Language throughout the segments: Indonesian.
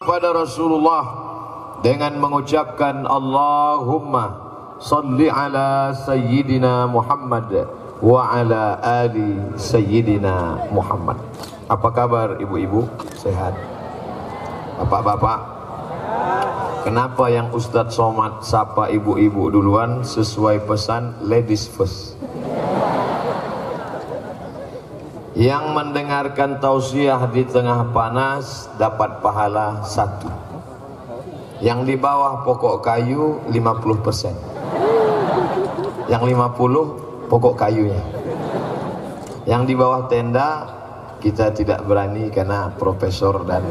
pada Rasulullah dengan mengucapkan Allahumma salli ala Sayyidina Muhammad wa ala ali Sayyidina Muhammad. Apa kabar ibu-ibu? Sehat? Bapak-bapak? Kenapa yang Ustadz Somad sapa ibu-ibu duluan sesuai pesan ladies first? Yang mendengarkan tausiah di tengah panas dapat pahala 1. Yang di bawah pokok kayu 50%. Yang 50 pokok kayunya. Yang di bawah tenda kita tidak berani karena profesor dan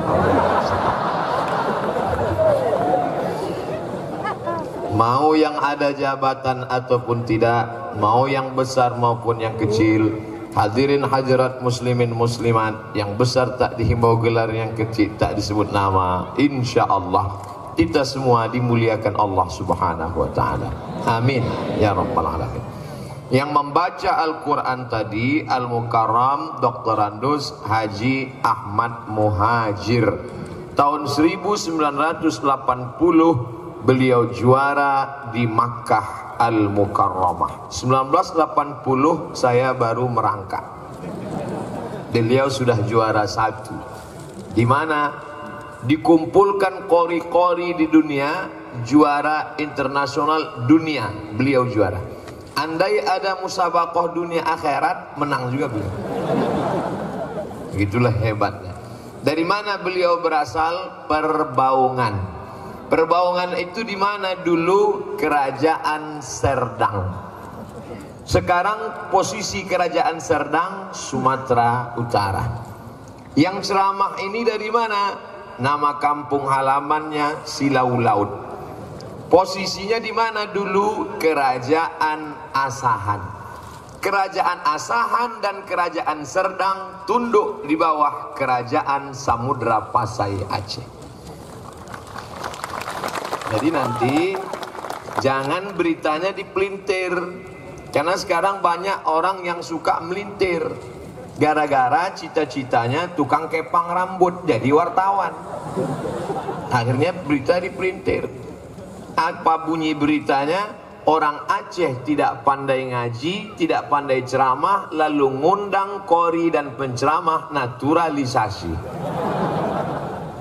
mau yang ada jabatan ataupun tidak, mau yang besar maupun yang kecil, hadirin hadirat muslimin muslimat, yang besar tak dihimbau gelar, yang kecil tak disebut nama, insya Allah kita semua dimuliakan Allah subhanahu wa ta'ala. Amin ya rabbal alamin. Yang membaca Al-Quran tadi Al-Mukarram Dr. Andus Haji Ahmad Muhajir, tahun 1980 beliau juara di Makkah Al-Mukarramah. 1980 saya baru merangkak, beliau sudah juara 1. Di mana dikumpulkan kori-kori di dunia, juara internasional dunia beliau juara. Andai ada musabaqah dunia akhirat, menang juga beliau. Begitulah hebatnya. Dari mana beliau berasal? Perbaungan. Perbaungan itu di mana dulu? Kerajaan Serdang. Sekarang posisi kerajaan Serdang Sumatera Utara. Yang ceramah ini dari mana? Nama kampung halamannya Silau Laut. Posisinya di mana dulu? Kerajaan Asahan. Kerajaan Asahan dan kerajaan Serdang tunduk di bawah kerajaan Samudra Pasai Aceh. Jadi nanti jangan beritanya dipelintir, karena sekarang banyak orang yang suka melintir gara-gara cita-citanya tukang kepang rambut jadi wartawan. Akhirnya berita dipelintir. Apa bunyi beritanya? Orang Aceh tidak pandai ngaji, tidak pandai ceramah, lalu ngundang kori dan penceramah naturalisasi.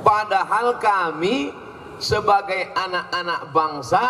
Padahal kami sebagai anak-anak bangsa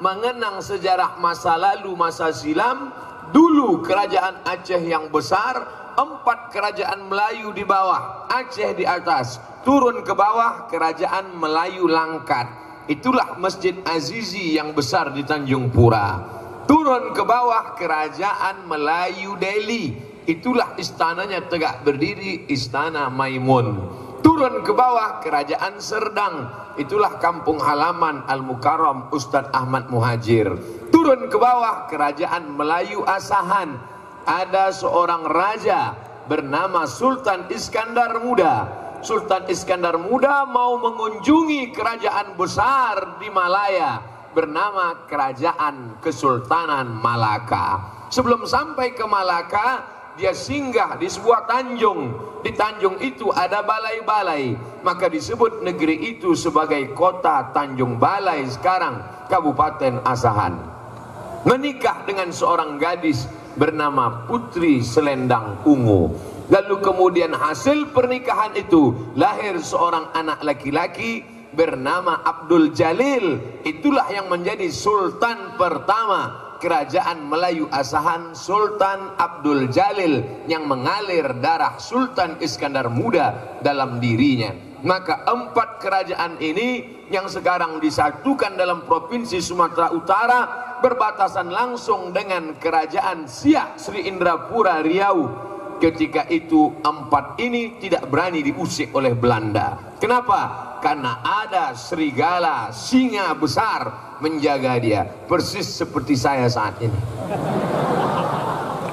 mengenang sejarah masa lalu, masa silam. Dulu kerajaan Aceh yang besar, 4 kerajaan Melayu di bawah, Aceh di atas, turun ke bawah kerajaan Melayu Langkat. Itulah Masjid Azizi yang besar di Tanjung Pura. Turun ke bawah kerajaan Melayu Delhi. Itulah istananya tegak berdiri, Istana Maimun. Turun ke bawah kerajaan Serdang. Itulah kampung halaman Al-Mukarram Ustadz Ahmad Muhajir. Turun ke bawah kerajaan Melayu Asahan. Ada seorang raja bernama Sultan Iskandar Muda. Sultan Iskandar Muda mau mengunjungi kerajaan besar di Malaya bernama Kerajaan Kesultanan Malaka. Sebelum sampai ke Malaka, dia singgah di sebuah tanjung. Di tanjung itu ada balai-balai, maka disebut negeri itu sebagai kota Tanjung Balai, sekarang Kabupaten Asahan. Menikah dengan seorang gadis bernama Putri Selendang Ungu. Lalu kemudian hasil pernikahan itu lahir seorang anak laki-laki bernama Abdul Jalil. Itulah yang menjadi sultan pertama kerajaan Melayu Asahan, Sultan Abdul Jalil, yang mengalir darah Sultan Iskandar Muda dalam dirinya. Maka 4 kerajaan ini yang sekarang disatukan dalam provinsi Sumatera Utara berbatasan langsung dengan kerajaan Siak Sri Indrapura Riau. Ketika itu 4 ini tidak berani diusik oleh Belanda. Kenapa? Karena ada serigala singa besar menjaga dia, persis seperti saya saat ini.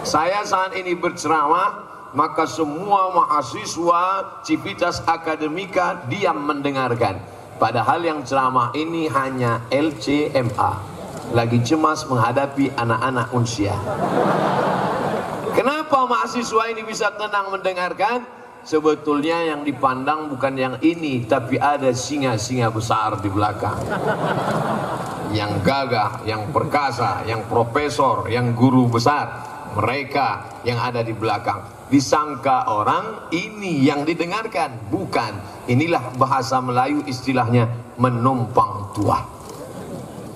Saya saat ini berceramah, maka semua mahasiswa Civitas Akademika diam mendengarkan. Padahal yang ceramah ini hanya LCMA, lagi cemas menghadapi anak-anak unsia. Kenapa mahasiswa ini bisa tenang mendengarkan? sebetulnya yang dipandang bukan yang ini, tapi ada singa-singa besar di belakang. Yang gagah, yang perkasa, yang profesor, yang guru besar, mereka yang ada di belakang. Disangka orang ini yang didengarkan, bukan. Inilah bahasa Melayu istilahnya menumpang tuah.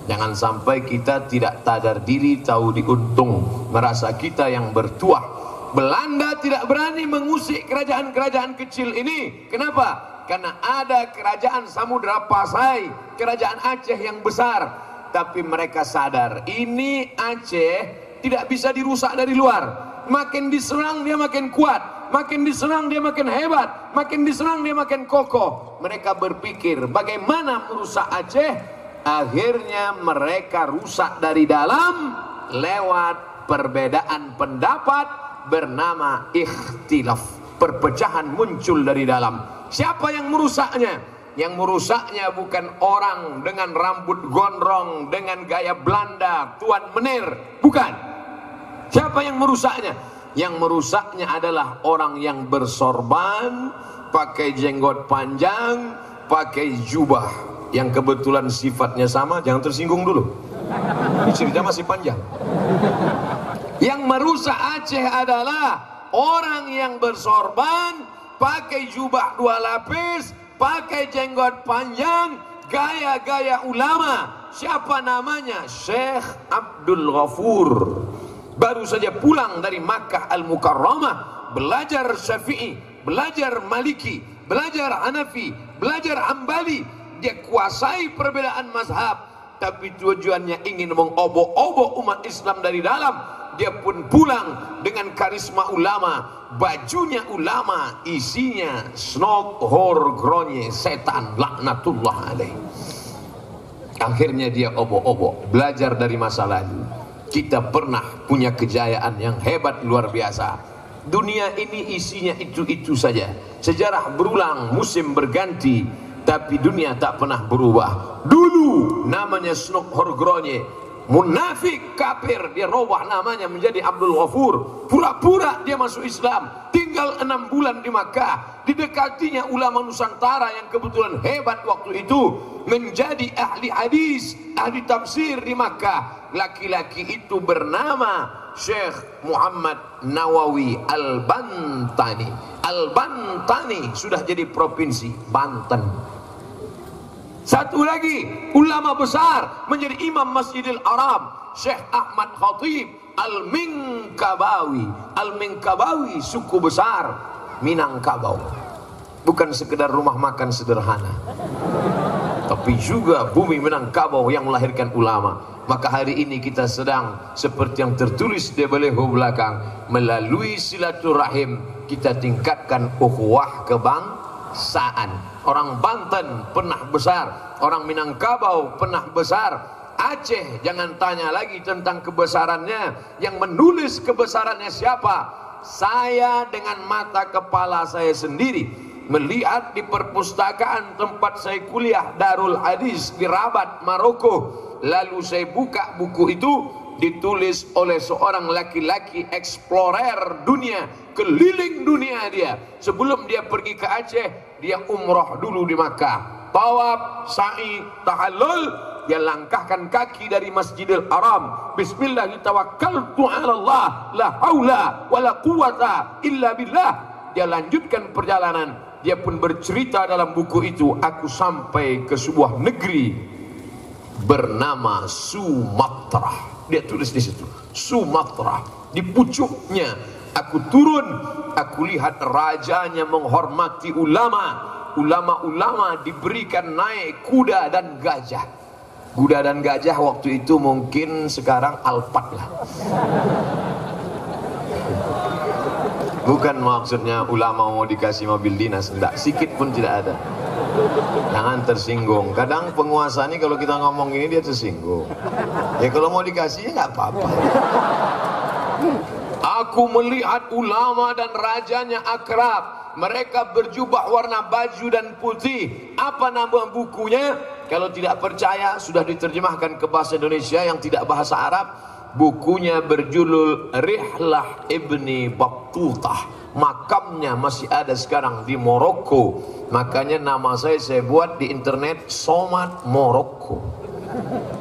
Jangan sampai kita tidak sadar diri, tahu diuntung, merasa kita yang bertuah. Belanda tidak berani mengusik kerajaan-kerajaan kecil ini. Kenapa? Karena ada kerajaan Samudra Pasai, kerajaan Aceh yang besar. Tapi mereka sadar, ini Aceh tidak bisa dirusak dari luar. Makin diserang dia makin kuat, makin diserang dia makin hebat, makin diserang dia makin kokoh. Mereka berpikir bagaimana merusak Aceh. Akhirnya mereka rusak dari dalam lewat perbedaan pendapat bernama ikhtilaf. Perpecahan muncul dari dalam. Siapa yang merusaknya? Yang merusaknya bukan orang dengan rambut gondrong, dengan gaya Belanda, Tuan Menir, bukan. Siapa yang merusaknya? Yang merusaknya adalah orang yang bersorban, pakai jenggot panjang, pakai jubah, yang kebetulan sifatnya sama. Jangan tersinggung dulu, ini cerita masih panjang. Yang merusak Aceh adalah orang yang bersorban, pakai jubah 2 lapis, pakai jenggot panjang, gaya-gaya ulama. Siapa namanya? Syekh Abdul Ghafur. Baru saja pulang dari Makkah Al-Mukarramah, belajar Syafi'i, belajar Maliki, belajar Hanafi, belajar Ambali. Dia kuasai perbedaan mazhab, tapi tujuannya ingin mengobok-obok umat Islam dari dalam. Dia pun pulang dengan karisma ulama, bajunya ulama, isinya snok hor gronye setan laknatullah alaih. Akhirnya dia obok-obok, belajar dari masa lalu. Kita pernah punya kejayaan yang hebat luar biasa. Dunia ini isinya itu-itu saja. Sejarah berulang, musim berganti, tapi dunia tak pernah berubah. Dulu namanya snok hor gronye, munafik kafir, dia robah namanya menjadi Abdul Ghafur. Pura-pura dia masuk Islam, tinggal 6 bulan di Makkah. Didekatinya ulama Nusantara yang kebetulan hebat waktu itu, menjadi ahli hadis, ahli tafsir di Makkah. Laki-laki itu bernama Syekh Muhammad Nawawi Al-Bantani. Al-Bantani sudah jadi provinsi Banten. Satu lagi ulama besar menjadi imam Masjidil Haram, Syekh Ahmad Khatib Al-Minkabawi. Al-Minkabawi suku besar Minangkabau. Bukan sekedar rumah makan sederhana, tapi juga bumi Minangkabau yang melahirkan ulama. Maka hari ini kita sedang seperti yang tertulis di baliho belakang, melalui silaturahim kita tingkatkan ukhuwah kebangsaan. Orang Banten pernah besar, orang Minangkabau pernah besar. Aceh jangan tanya lagi tentang kebesarannya. Yang menulis kebesarannya siapa? Saya dengan mata kepala saya sendiri melihat di perpustakaan tempat saya kuliah, Darul Hadis di Rabat, Maroko. Lalu saya buka buku itu, ditulis oleh seorang laki-laki explorer dunia, keliling dunia dia. Sebelum dia pergi ke Aceh, dia umrah dulu di Makkah, tawaf, sa'i, tahallul. Dia langkahkan kaki dari Masjidil Haram, bismillah tawakkaltu 'ala Allah, la haula wala quwata illa billah. Dia lanjutkan perjalanan. Dia pun bercerita dalam buku itu, aku sampai ke sebuah negeri bernama Sumatera. Dia tulis di situ, Sumatera. Di pucuknya aku turun, aku lihat rajanya menghormati ulama. Ulama-ulama diberikan naik kuda dan gajah. Kuda dan gajah waktu itu mungkin sekarang Alphard lah. Bukan maksudnya ulama mau dikasih mobil dinas, enggak, sikit pun tidak ada. Jangan tersinggung. Kadang penguasa ini kalau kita ngomong ini dia tersinggung. Ya kalau mau dikasih ya nggak apa-apa. Aku melihat ulama dan rajanya akrab. Mereka berjubah warna baju dan putih. Apa nama bukunya? Kalau tidak percaya, sudah diterjemahkan ke bahasa Indonesia yang tidak bahasa Arab. bukunya berjudul Rihlah Ibni Battutah. Makamnya masih ada sekarang di Maroko. Makanya nama saya buat di internet Somad Maroko.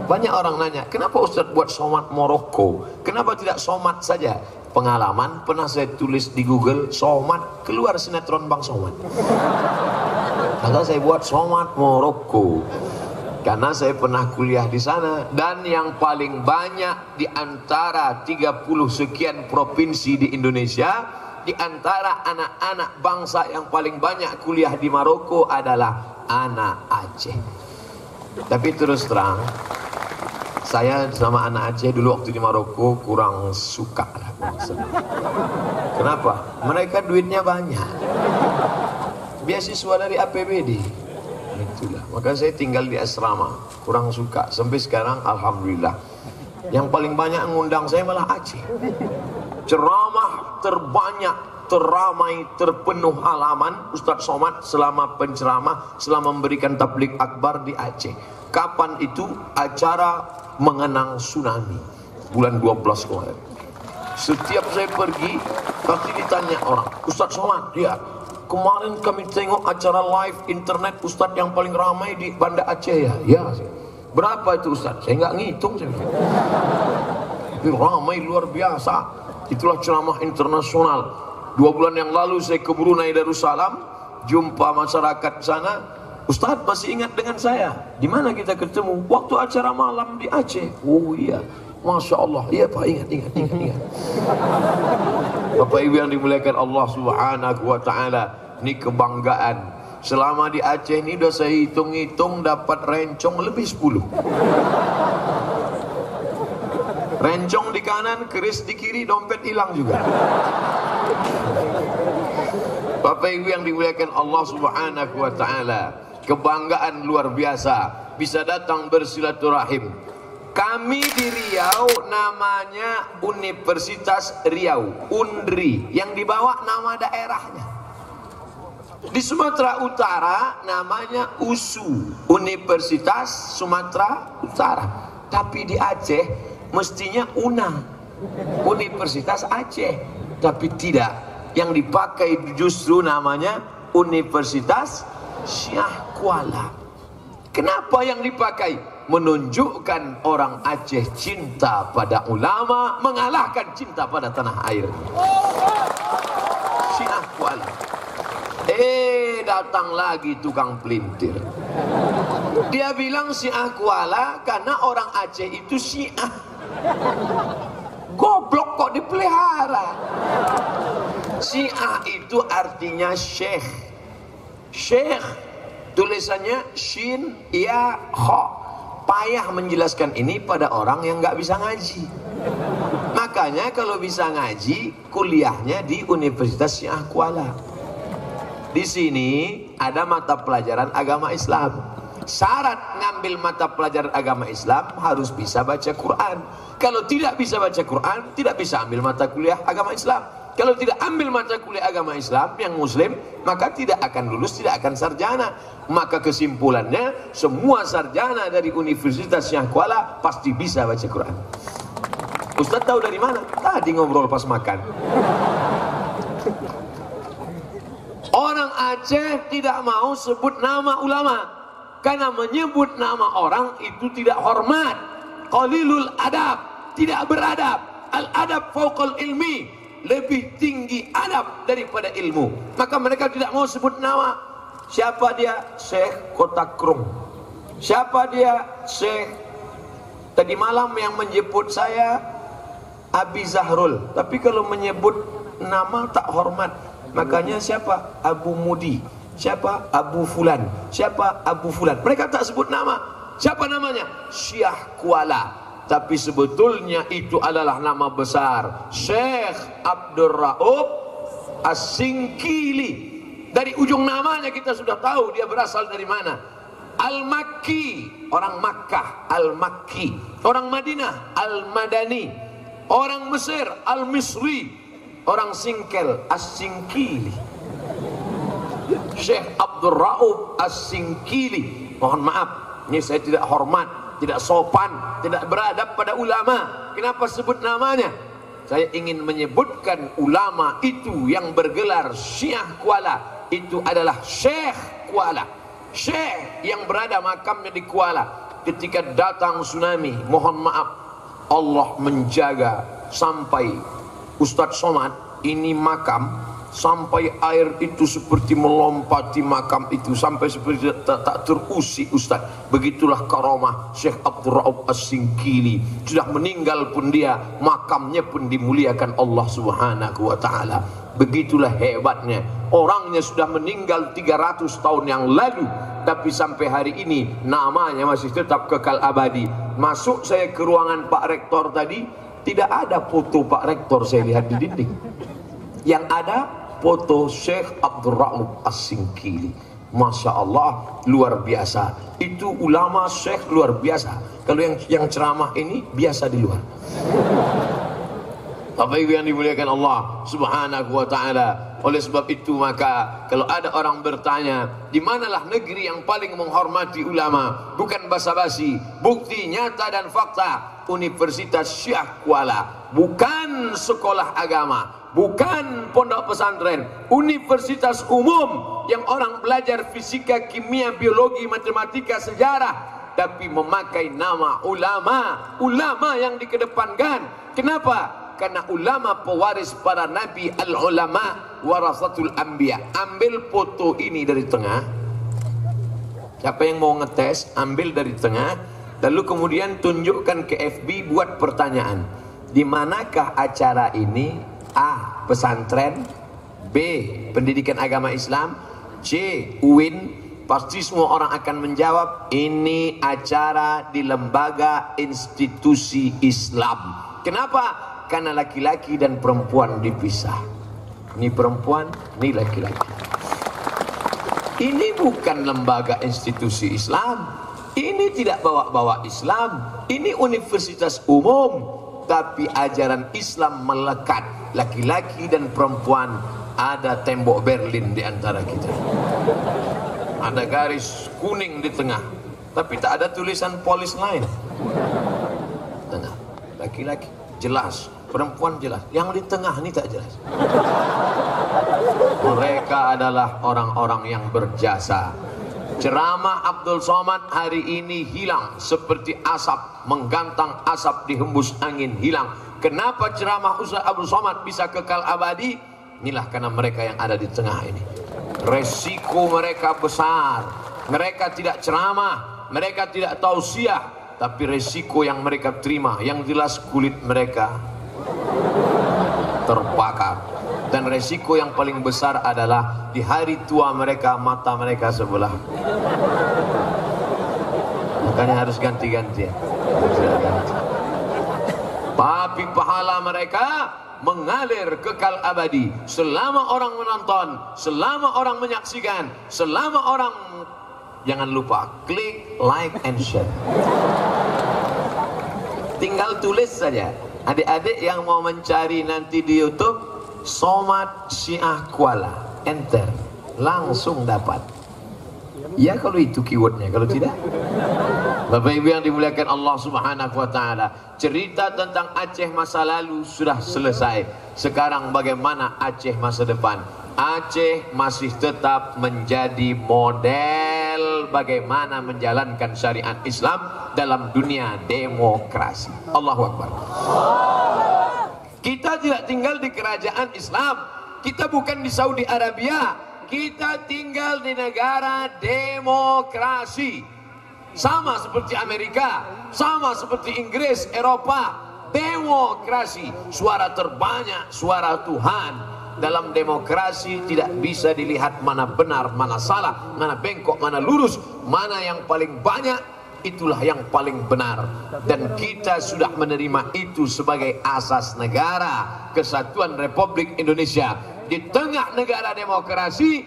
Banyak orang nanya, kenapa Ustadz buat Somad Maroko? Kenapa tidak Somad saja? Pengalaman pernah saya tulis di Google Somad, keluar sinetron Bang Somad. Maka saya buat Somad Maroko. Karena saya pernah kuliah di sana, dan yang paling banyak di antara 30 sekian provinsi di Indonesia, di antara anak-anak bangsa yang paling banyak kuliah di Maroko adalah anak Aceh. Tapi terus terang, saya sama anak Aceh dulu waktu di Maroko kurang suka lah. Kenapa? Mereka duitnya banyak, beasiswa dari APBD. Itulah, maka saya tinggal di asrama, kurang suka. Sampai sekarang alhamdulillah, yang paling banyak ngundang saya malah Aceh. Ceramah terbanyak, teramai, terpenuh halaman Ustadz Somad selama penceramah, selama memberikan tabligh akbar di Aceh. Kapan itu? Acara mengenang tsunami bulan 12 kemarin. Setiap saya pergi pasti ditanya orang, Ustadz Somad, ya kemarin kami tengok acara live internet Ustadz yang paling ramai di Banda Aceh ya? Ya. Berapa itu Ustadz? Saya nggak ngitung. Tapi ramai luar biasa. Itulah ceramah internasional. 2 bulan yang lalu saya ke Brunei Darussalam, jumpa masyarakat sana. Ustadz masih ingat dengan saya? Di mana kita ketemu? Waktu acara malam di Aceh. Oh iya, Masya Allah. Iya Pak, ingat. Bapak Ibu yang dimuliakan Allah Subhanahu wa Ta'ala, ini kebanggaan. Selama di Aceh ini udah saya hitung-hitung dapat rencong lebih 10. Rencong di kanan, keris di kiri, dompet hilang juga. Bapak Ibu yang dimuliakan Allah Subhanahu wa Ta'ala, kebanggaan luar biasa bisa datang bersilaturahim. Kami di Riau namanya Universitas Riau, UNRI, yang dibawa nama daerahnya. Di Sumatera Utara namanya USU, Universitas Sumatera Utara. Tapi di Aceh mestinya UNA, Universitas Aceh. Tapi tidak, yang dipakai justru namanya Universitas Syah Kuala. Kenapa yang dipakai? Menunjukkan orang Aceh cinta pada ulama mengalahkan cinta pada tanah air. Syah Kuala. Datang lagi tukang pelintir. Dia bilang Syah Kuala karena orang Aceh itu Syiah. Goblok kok dipelihara. Syiah itu artinya syekh. Syekh tulisannya shin ya kha. Payah menjelaskan ini pada orang yang nggak bisa ngaji. Makanya kalau bisa ngaji, kuliahnya di Universitas Syah Kuala. Di sini ada mata pelajaran agama Islam. Syarat ngambil mata pelajaran agama Islam harus bisa baca Quran. Kalau tidak bisa baca Quran, tidak bisa ambil mata kuliah agama Islam. Kalau tidak ambil mata kuliah agama Islam yang muslim, maka tidak akan lulus, tidak akan sarjana. Maka kesimpulannya, semua sarjana dari Universitas Syah Kuala pasti bisa baca Quran. Ustaz tahu dari mana? Tadi ngobrol pas makan. Orang Aceh tidak mau sebut nama ulama, karena menyebut nama orang itu tidak hormat. Qalilul adab, tidak beradab. Al-adab fauqal ilmi, lebih tinggi adab daripada ilmu. Maka mereka tidak mau sebut nama. Siapa dia? Syekh Kotakrung. Siapa dia? Syekh. Tadi malam yang menjemput saya Abi Zahrul. Tapi kalau menyebut nama tak hormat. Makanya siapa? Abu Mudi. Siapa? Abu Fulan. Siapa? Abu Fulan. Mereka tak sebut nama. Siapa namanya? Syah Kuala. Tapi sebetulnya itu adalah nama besar Syekh Abdul Rauf As-Singkili. Dari ujung namanya kita sudah tahu dia berasal dari mana. Al-Makki, orang Makkah. Al-Makki. Orang Madinah, Al-Madani. Orang Mesir, Al-Misri. Orang Singkel, As-Singkili. Syekh Abdul Rauf As-Singkili. Mohon maaf, ini saya tidak hormat tidak sopan, tidak beradab pada ulama. Kenapa sebut namanya? Saya ingin menyebutkan ulama itu yang bergelar Syiah Kuala itu adalah Syekh Kuala, Syekh yang berada makamnya di Kuala. Ketika datang tsunami, mohon maaf, Allah menjaga sampai Ustadz Somad ini makam, sampai air itu seperti melompati makam itu, sampai seperti tak terusik Ustaz. Begitulah karomah Syekh Abdul Rauf As-Singkili. Sudah meninggal pun dia, makamnya pun dimuliakan Allah Subhanahu wa ta'ala. Begitulah hebatnya. Orangnya sudah meninggal 300 tahun yang lalu, tapi sampai hari ini namanya masih tetap kekal abadi. Masuk saya ke ruangan Pak Rektor tadi, tidak ada foto Pak Rektor saya lihat di dinding. Yang ada foto Syekh Abdul Rauf As-Singkili. Masya Allah, luar biasa. Itu ulama Syekh luar biasa. Kalau yang ceramah ini biasa di luar. Bapak Ibu yang dimuliakan Allah Subhanahu wa ta'ala. Oleh sebab itu maka kalau ada orang bertanya, di manalah negeri yang paling menghormati ulama? Bukan basa-basi, bukti nyata dan fakta. Universitas Syiah Kuala, bukan sekolah agama, bukan pondok pesantren, universitas umum yang orang belajar fisika, kimia, biologi, matematika, sejarah, tapi memakai nama ulama, ulama yang dikedepankan. Kenapa? Karena ulama pewaris para nabi, al-ulama warasatul anbiya. Ambil foto ini dari tengah. Siapa yang mau ngetes, ambil dari tengah. Lalu kemudian tunjukkan ke FB, buat pertanyaan. Di manakah acara ini? A. Pesantren, B. Pendidikan agama Islam, C. UIN. Pasti semua orang akan menjawab, ini acara di lembaga institusi Islam. Kenapa? Karena laki-laki dan perempuan dipisah. Ini perempuan, ini laki-laki. Ini bukan lembaga institusi Islam. Ini tidak bawa-bawa Islam. Ini universitas umum, tapi ajaran Islam melekat. Laki-laki dan perempuan, ada tembok Berlin di antara kita. Ada garis kuning di tengah, tapi tak ada tulisan polis lain. Tengah, laki-laki jelas, perempuan jelas. Yang di tengah ini tak jelas. Mereka adalah orang-orang yang berjasa. Ceramah Abdul Somad hari ini hilang seperti asap, menggantang asap dihembus angin, hilang. Kenapa ceramah Ustaz Abdul Somad bisa kekal abadi? Inilah karena mereka yang ada di tengah ini. Resiko mereka besar. Mereka tidak ceramah, mereka tidak tausiah, tapi resiko yang mereka terima, yang jelas kulit mereka terbakar. Dan resiko yang paling besar adalah di hari tua mereka, mata mereka sebelah. Makanya harus ganti-ganti ya. Tapi pahala mereka mengalir kekal abadi. Selama orang menonton, selama orang menyaksikan, selama orang, jangan lupa klik, like, and share. Tinggal tulis saja. Adik-adik yang mau mencari nanti di YouTube, Somad Syiah Kuala, enter, langsung dapat. Ya kalau itu keywordnya, kalau tidak, Bapak Ibu yang dimuliakan Allah Subhanahu wa ta'ala, cerita tentang Aceh masa lalu sudah selesai. Sekarang bagaimana Aceh masa depan? Aceh masih tetap menjadi model bagaimana menjalankan syariat Islam dalam dunia demokrasi. Allahu Akbar. Kita tidak tinggal di kerajaan Islam, kita bukan di Saudi Arabia, kita tinggal di negara demokrasi. Sama seperti Amerika, sama seperti Inggris, Eropa, demokrasi. Suara terbanyak, suara Tuhan. Dalam demokrasi tidak bisa dilihat mana benar, mana salah, mana bengkok, mana lurus, mana yang paling banyak. Itulah yang paling benar, dan kita sudah menerima itu sebagai asas negara kesatuan Republik Indonesia. Di tengah negara demokrasi,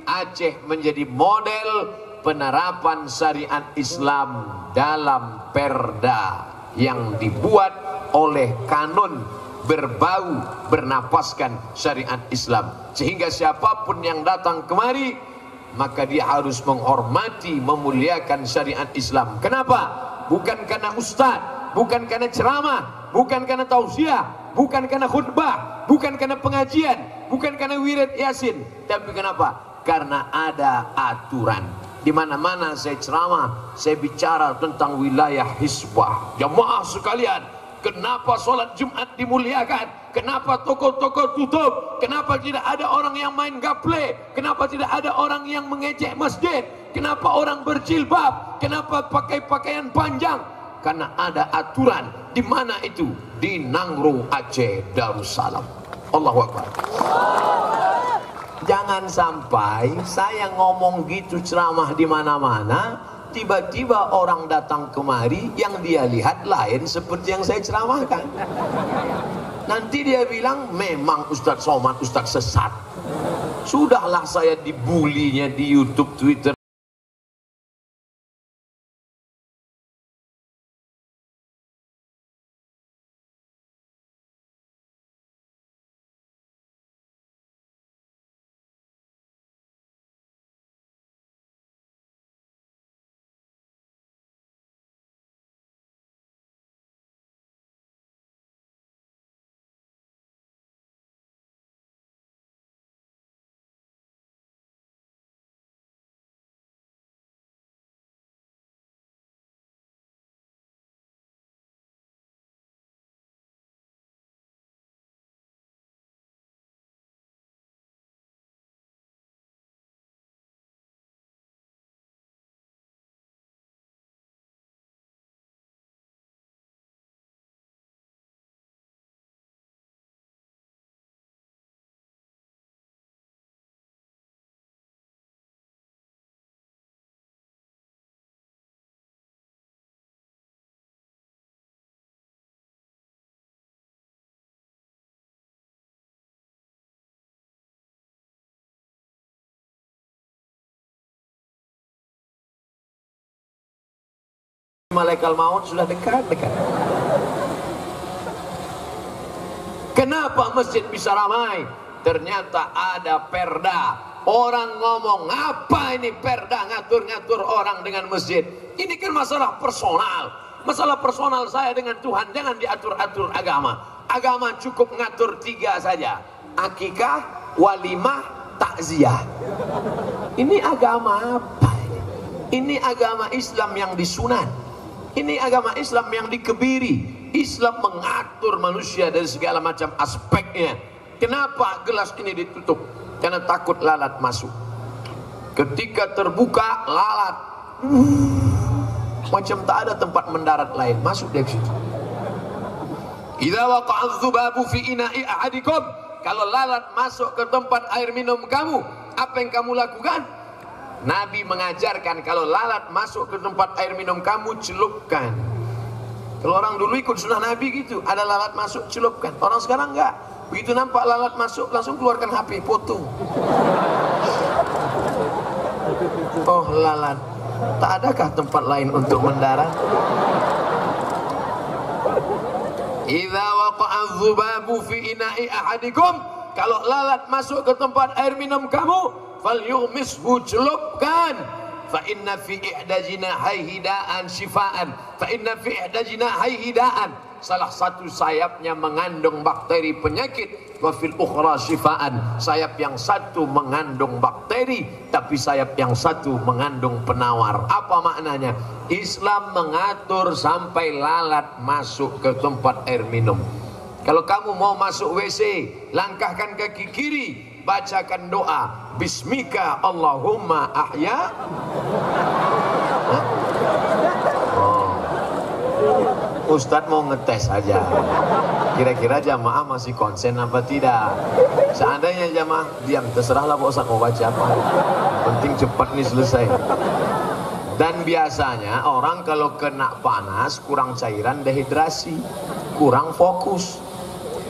Aceh menjadi model penerapan syariat Islam dalam perda yang dibuat oleh kanun berbau bernapaskan syariat Islam, sehingga siapapun yang datang kemari maka dia harus menghormati, memuliakan syariat Islam. Kenapa? bukan karena ustadz, bukan karena ceramah, bukan karena tausiah, bukan karena khutbah, bukan karena pengajian, bukan karena wirid yasin, tapi kenapa? Karena ada aturan. Di mana-mana saya ceramah, saya bicara tentang wilayah hisbah. Jamaah sekalian, kenapa sholat Jumat dimuliakan? Kenapa toko-toko tutup? Kenapa tidak ada orang yang main gaple? Kenapa tidak ada orang yang mengejek masjid? Kenapa orang berjilbab? Kenapa pakai pakaian panjang? Karena ada aturan. Di mana itu? Di Nangro, Aceh, Darussalam. Allahu Akbar. Jangan sampai saya ngomong gitu ceramah di mana-mana, tiba-tiba orang datang kemari yang dia lihat lain seperti yang saya ceramahkan. Nanti dia bilang memang Ustadz Somad Ustadz sesat. Sudahlah saya dibulinya di YouTube, Twitter. Malaikat maut sudah dekat-dekat. Kenapa masjid bisa ramai? Ternyata ada perda. Orang ngomong, apa ini perda ngatur-ngatur orang dengan masjid? Ini kan masalah personal. Masalah personal saya dengan Tuhan, jangan diatur-atur agama. Agama cukup ngatur 3 saja. Akikah, walimah, takziah. Ini agama apa? Ini agama Islam yang disunat. Ini agama Islam yang dikebiri. Islam mengatur manusia dari segala macam aspeknya. Kenapa gelas ini ditutup? Karena takut lalat masuk. Ketika terbuka, lalat macam tak ada tempat mendarat lain, masuk dia ke situ. Idza waqa'a dzubabu fi ina'i ahadikum, kalau lalat masuk ke tempat air minum kamu, apa yang kamu lakukan? Nabi mengajarkan kalau lalat masuk ke tempat air minum kamu, celupkan. Kalau orang dulu ikut sunnah Nabi gitu, ada lalat masuk, celupkan. Orang sekarang enggak. Begitu nampak lalat masuk, langsung keluarkan HP, foto. Oh lalat, tak adakah tempat lain untuk mendarat? Idza waqa'a dzubabu fi ina'i ahadikum, kalau lalat masuk ke tempat air minum kamu, falyumishu, celupkan. Fa inna fi ihda jinahaihi da'an shifaan. Fa inna fi ihda jinahaihi da'an, salah satu sayapnya mengandung bakteri penyakit. Wa fil ukhra shifaan, sayap yang satu mengandung bakteri, tapi sayap yang satu mengandung penawar. Apa maknanya? Islam mengatur sampai lalat masuk ke tempat air minum. Kalau kamu mau masuk WC, langkahkan kaki kiri, bacakan doa, Bismika Allahumma ahya. Ustadz mau ngetes aja, kira-kira jamaah masih konsen apa tidak. Seandainya jamaah diam, terserahlah Pak Ustadz mau baca apa, penting cepat nih selesai. Dan biasanya orang kalau kena panas, kurang cairan, dehidrasi, kurang fokus.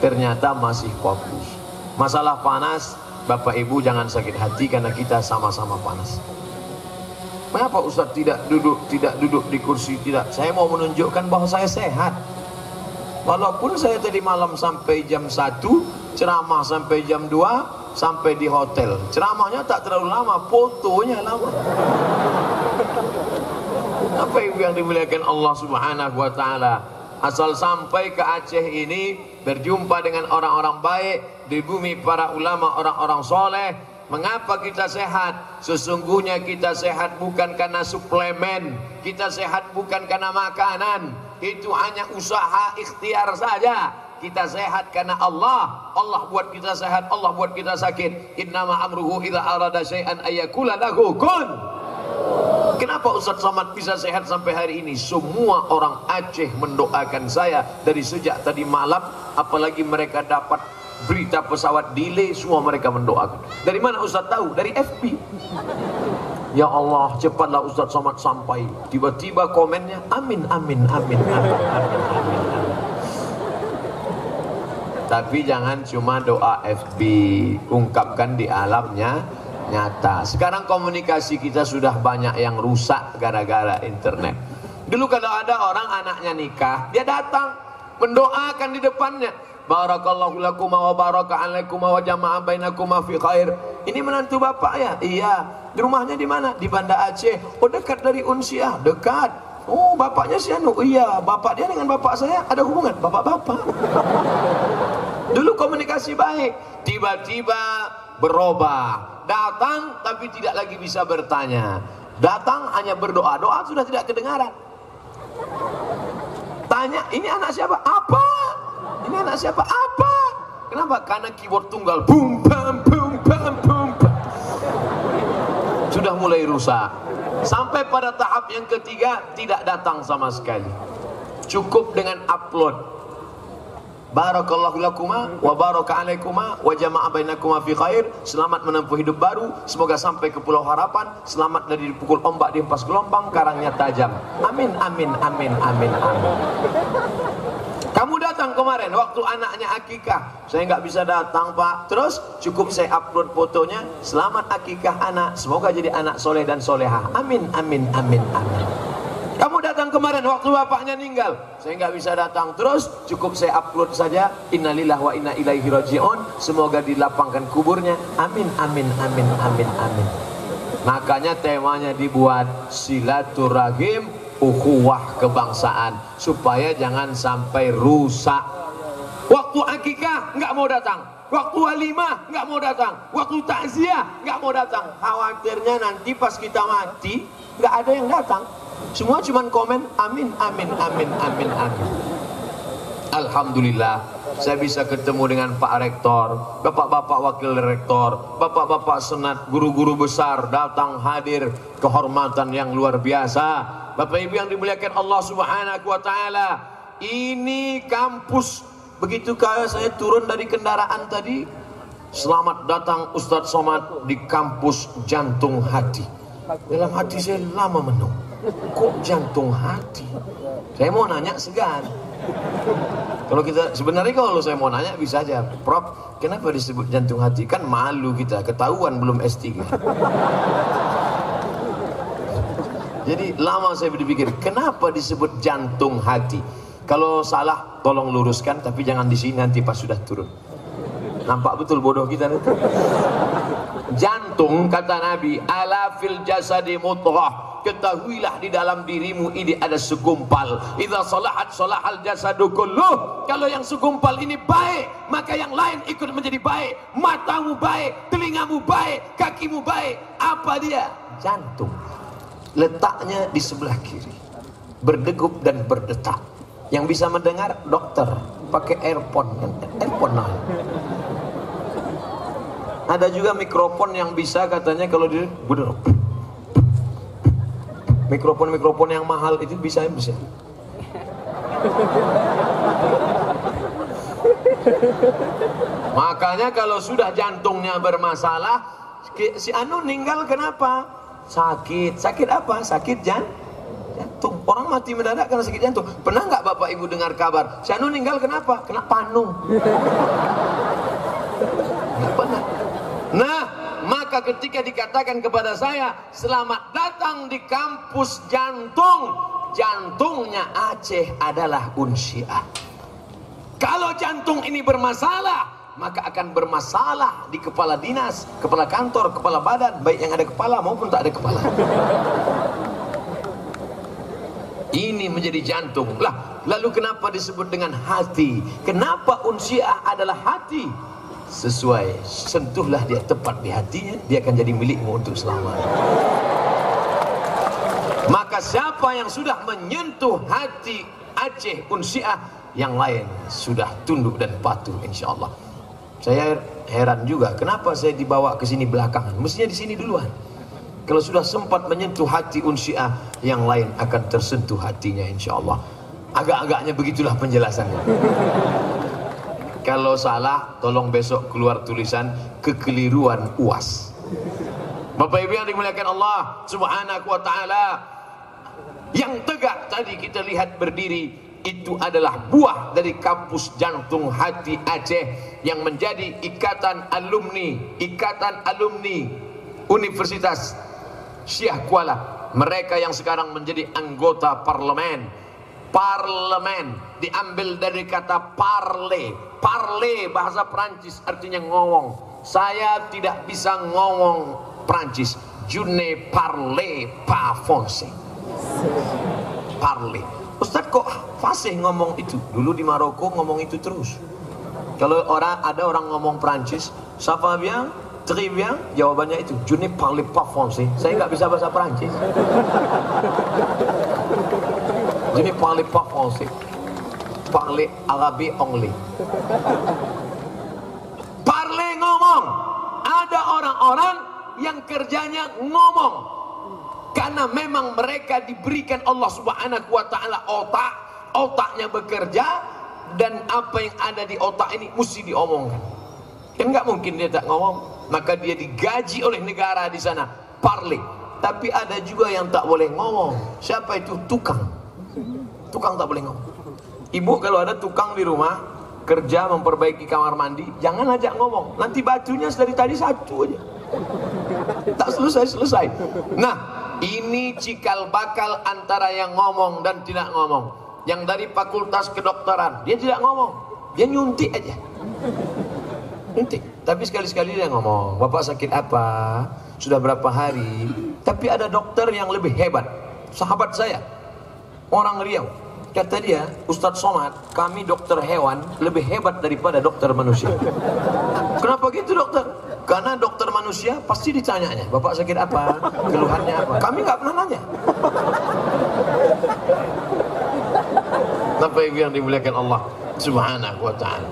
Ternyata masih fokus. Masalah panas, Bapak Ibu jangan sakit hati karena kita sama-sama panas. Mengapa Ustadz tidak duduk di kursi? Tidak, saya mau menunjukkan bahwa saya sehat. Walaupun saya tadi malam sampai jam 1, ceramah sampai jam 2, sampai di hotel. Ceramahnya tak terlalu lama, fotonya lama. Bapak Ibu yang dimuliakan Allah Subhanahu wa taala, asal sampai ke Aceh ini berjumpa dengan orang-orang baik di bumi para ulama, orang-orang soleh. Mengapa kita sehat? Sesungguhnya kita sehat bukan karena suplemen, kita sehat bukan karena makanan, itu hanya usaha ikhtiar saja. Kita sehat karena Allah. Allah buat kita sehat, Allah buat kita sakit. Innama amruhu idza arada syai'an ayyakula lahu kun. Kenapa Ustaz Somad bisa sehat sampai hari ini? Semua orang Aceh mendoakan saya dari sejak tadi malam, apalagi mereka dapat berita pesawat delay, semua mereka mendoakan. Dari mana Ustaz tahu? Dari FB. Ya Allah, cepatlah Ustaz Somad sampai. Tiba-tiba komennya, amin, amin, amin, amin, amin, amin. Tapi jangan cuma doa FB, ungkapkan di alamnya nyata. Sekarang komunikasi kita sudah banyak yang rusak gara-gara internet. Dulu kalau ada orang anaknya nikah, dia datang mendoakan di depannya. Barakallahu lakuma wa baraka alaikuma wa jama'a bainakuma fi khair. Ini menantu bapak ya? Iya. Di rumahnya di mana? Di Banda Aceh. Oh, dekat dari Unsiah, dekat. Oh, bapaknya si Anu. Iya, bapak dia dengan bapak saya ada hubungan, bapak-bapak. Dulu komunikasi baik, tiba-tiba berubah. Datang tapi tidak lagi bisa bertanya. Datang hanya berdoa, doa sudah tidak kedengaran. Tanya, ini anak siapa? Apa? Ini anak siapa? Apa? Kenapa? Karena keyboard tunggal, boom bam boom bam boom bam. Sudah mulai rusak. Sampai pada tahap yang ketiga tidak datang sama sekali. Cukup dengan upload. Barakallahu lakuma wa baraka alaikuma wa jama'a bainakuma fi khair. Selamat menempuh hidup baru, semoga sampai ke Pulau Harapan, selamat dari dipukul ombak dihempas gelombang, karangnya tajam. Amin amin amin amin amin. Kamu datang kemarin waktu anaknya akikah. Saya nggak bisa datang Pak. Terus cukup saya upload fotonya, selamat akikah anak, semoga jadi anak soleh dan solehah. Amin amin amin amin. Kamu datang kemarin waktu bapaknya meninggal, saya nggak bisa datang. Terus cukup saya upload saja, innalillahi wa inna ilaihi raji'un, semoga dilapangkan kuburnya. Amin amin amin amin amin. Makanya temanya dibuat silaturahim, ukhuwah kebangsaan, supaya jangan sampai rusak. Waktu akikah nggak mau datang, waktu walimah nggak mau datang, waktu takziah nggak mau datang. Khawatirnya nanti pas kita mati nggak ada yang datang. Semua cuman komen amin amin amin amin amin. Alhamdulillah saya bisa ketemu dengan Pak Rektor, bapak-bapak wakil rektor, bapak-bapak senat, guru-guru besar datang hadir, kehormatan yang luar biasa. Bapak Ibu yang dimuliakan Allah Subhanahu wa taala, ini kampus. Begitu kali saya turun dari kendaraan tadi, selamat datang Ustadz Somad di kampus Jantung Hati. Dalam hati saya lama menung, kok jantung hati? Saya mau nanya segan. Kalau kita sebenarnya kalau saya mau nanya bisa aja, Prof, kenapa disebut jantung hati? Kan malu kita, ketahuan belum S3. Jadi lama saya berpikir, kenapa disebut jantung hati? Kalau salah tolong luruskan, tapi jangan di sini nanti pas sudah turun. Nampak betul bodoh kita nanti. Jantung kata Nabi, ala fil jasadi mudghah. Ketahuilah di dalam dirimu ini ada segumpal. Idza salahat salahal jasadu kulluh. Kalau yang segumpal ini baik, maka yang lain ikut menjadi baik. Matamu baik, telingamu baik, kakimu baik. Apa dia? Jantung. Letaknya di sebelah kiri, berdegup dan berdetak. Yang bisa mendengar dokter pakai earphone. Earphone nah. Ada juga mikrofon yang bisa katanya kalau dia bener. Mikrofon yang mahal itu bisa. Makanya kalau sudah jantungnya bermasalah, si Anu meninggal kenapa? Sakit apa? Sakit jantung. Orang mati mendadak karena sakit jantung. Pernah nggak Bapak Ibu dengar kabar? Si Anu meninggal kenapa? Kena panu. Nggak pernah. Nah, maka ketika dikatakan kepada saya, selamat datang di kampus jantung, jantungnya Aceh adalah Unsiah. Kalau jantung ini bermasalah, maka akan bermasalah di kepala dinas, kepala kantor, kepala badan, baik yang ada kepala maupun tak ada kepala. Ini menjadi jantung. Lah, lalu kenapa disebut dengan hati? Kenapa unsiah adalah hati? Sesuai, sentuhlah dia tepat di hatinya, dia akan jadi milikmu untuk selamanya. Maka siapa yang sudah menyentuh hati Aceh unsiah, yang lain sudah tunduk dan patuh insyaallah. Saya heran juga kenapa saya dibawa ke sini belakangan. Mestinya di sini duluan. Kalau sudah sempat menyentuh hati unsiah, yang lain akan tersentuh hatinya insyaallah. Agak-agaknya begitulah penjelasannya. Kalau salah, tolong besok keluar tulisan kekeliruan UAS. Bapak Ibu yang dimuliakan Allah Subhanahu wa taala, yang tegak tadi kita lihat berdiri itu adalah buah dari kampus jantung hati Aceh yang menjadi ikatan alumni Universitas Syah Kuala. Mereka yang sekarang menjadi anggota parlemen diambil dari kata parler. Bahasa Prancis artinya ngomong. Saya tidak bisa ngomong Prancis. Je ne parle pas français. Parler. Ustaz kok fasih ngomong itu? Dulu di Maroko ngomong itu terus. Kalau ada orang ngomong Prancis, ça va bien, très bien, jawabannya itu, je ne parle pas français. Saya nggak bisa bahasa Prancis. Je ne parle pas français. Parle arabe anglais. Parle ngomong. Ada orang-orang yang kerjanya ngomong. Karena memang mereka diberikan Allah Subhanahu wa taala otaknya bekerja, dan apa yang ada di otak ini mesti diomongkan. Kan nggak mungkin dia tak ngomong. Maka dia digaji oleh negara di sana, parle. Tapi ada juga yang tak boleh ngomong. Siapa itu? Tukang tak boleh ngomong. Ibu kalau ada tukang di rumah kerja memperbaiki kamar mandi, jangan ajak ngomong. Nanti batunya dari tadi satu aja, tak selesai. Nah, ini cikal bakal antara yang ngomong dan tidak ngomong. Yang dari fakultas kedokteran, dia tidak ngomong, dia nyuntik aja. Nyuntik. Tapi sekali-sekali dia ngomong, Bapak sakit apa? Sudah berapa hari? Tapi ada dokter yang lebih hebat. Sahabat saya, orang Riau. Kata dia, Ustadz Somad, kami dokter hewan lebih hebat daripada dokter manusia. Kenapa gitu dokter? Karena dokter manusia pasti ditanyanya, Bapak sakit apa? Keluhannya apa? Kami nggak pernah nanya. Bapak Ibu yang dimuliakan Allah Subhanahu wa ta'ala.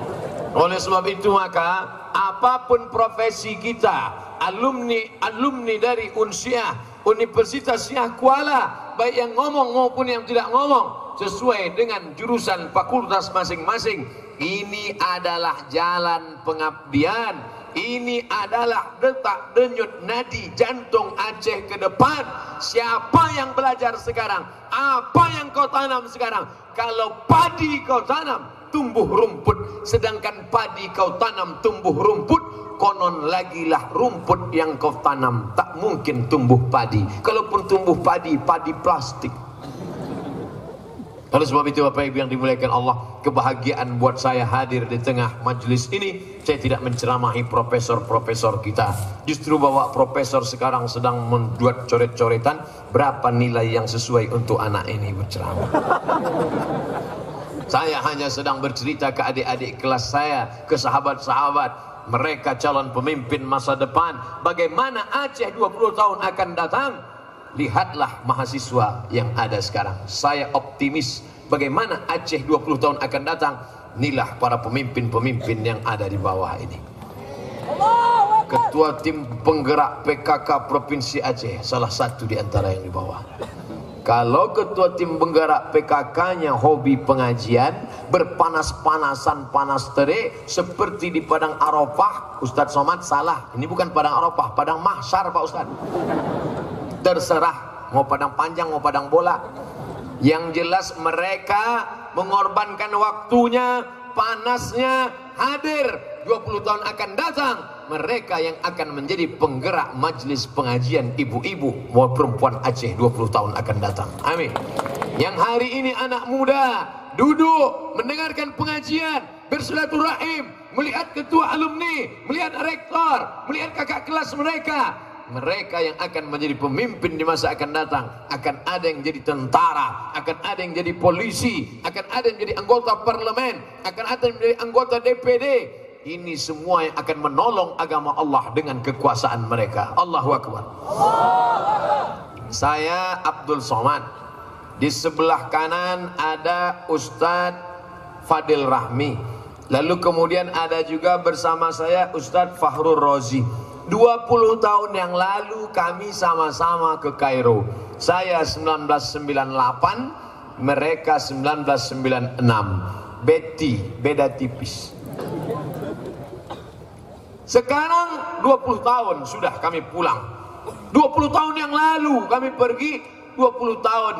Oleh sebab itu maka apapun profesi kita, alumni dari Unsiah Universitas Syah Kuala, baik yang ngomong maupun yang tidak ngomong, sesuai dengan jurusan fakultas masing-masing, ini adalah jalan pengabdian. Ini adalah detak denyut nadi jantung Aceh ke depan. Siapa yang belajar sekarang? Apa yang kau tanam sekarang? Kalau padi kau tanam, tumbuh rumput. Sedangkan padi kau tanam, tumbuh rumput. Konon lagilah rumput yang kau tanam tak mungkin tumbuh padi. Kalaupun tumbuh padi, padi plastik. Oleh sebab itu Bapak Ibu yang dimuliakan Allah, kebahagiaan buat saya hadir di tengah majelis ini. Saya tidak menceramahi profesor-profesor kita. Justru bahwa profesor sekarang sedang membuat coret-coretan berapa nilai yang sesuai untuk anak ini berceramah. Saya hanya sedang bercerita ke adik-adik kelas saya, ke sahabat-sahabat. Mereka calon pemimpin masa depan. Bagaimana Aceh 20 tahun akan datang? Lihatlah mahasiswa yang ada sekarang. Saya optimis bagaimana Aceh 20 tahun akan datang. Inilah para pemimpin-pemimpin yang ada di bawah ini. Ketua tim penggerak PKK Provinsi Aceh, salah satu di antara yang di bawah. Kalau ketua tim penggerak PKK-nya hobi pengajian, berpanas-panasan panas terik seperti di Padang Arafah, Ustadz Somad salah. Ini bukan Padang Arafah, Padang Mahsyar Pak Ustadz. Terserah mau padang panjang mau padang bola, yang jelas mereka mengorbankan waktunya, panasnya, hadir. 20 tahun akan datang mereka yang akan menjadi penggerak majelis pengajian ibu-ibu mau perempuan Aceh 20 tahun akan datang. Amin. Yang hari ini anak muda duduk mendengarkan pengajian, bersilaturahim, melihat ketua alumni, melihat rektor, melihat kakak kelas mereka, mereka yang akan menjadi pemimpin di masa akan datang. Akan ada yang jadi tentara, akan ada yang jadi polisi, akan ada yang jadi anggota parlemen, akan ada yang menjadi anggota DPD. Ini semua yang akan menolong agama Allah dengan kekuasaan mereka. Allahu Akbar. Saya Abdul Somad. Di sebelah kanan ada Ustadz Fadil Rahmi. Lalu kemudian ada juga bersama saya Ustadz Fakhrul Razi. 20 tahun yang lalu kami sama-sama ke Kairo. Saya 1998, mereka 1996. Beda tipis. Sekarang 20 tahun sudah kami pulang. 20 tahun yang lalu kami pergi, 20 tahun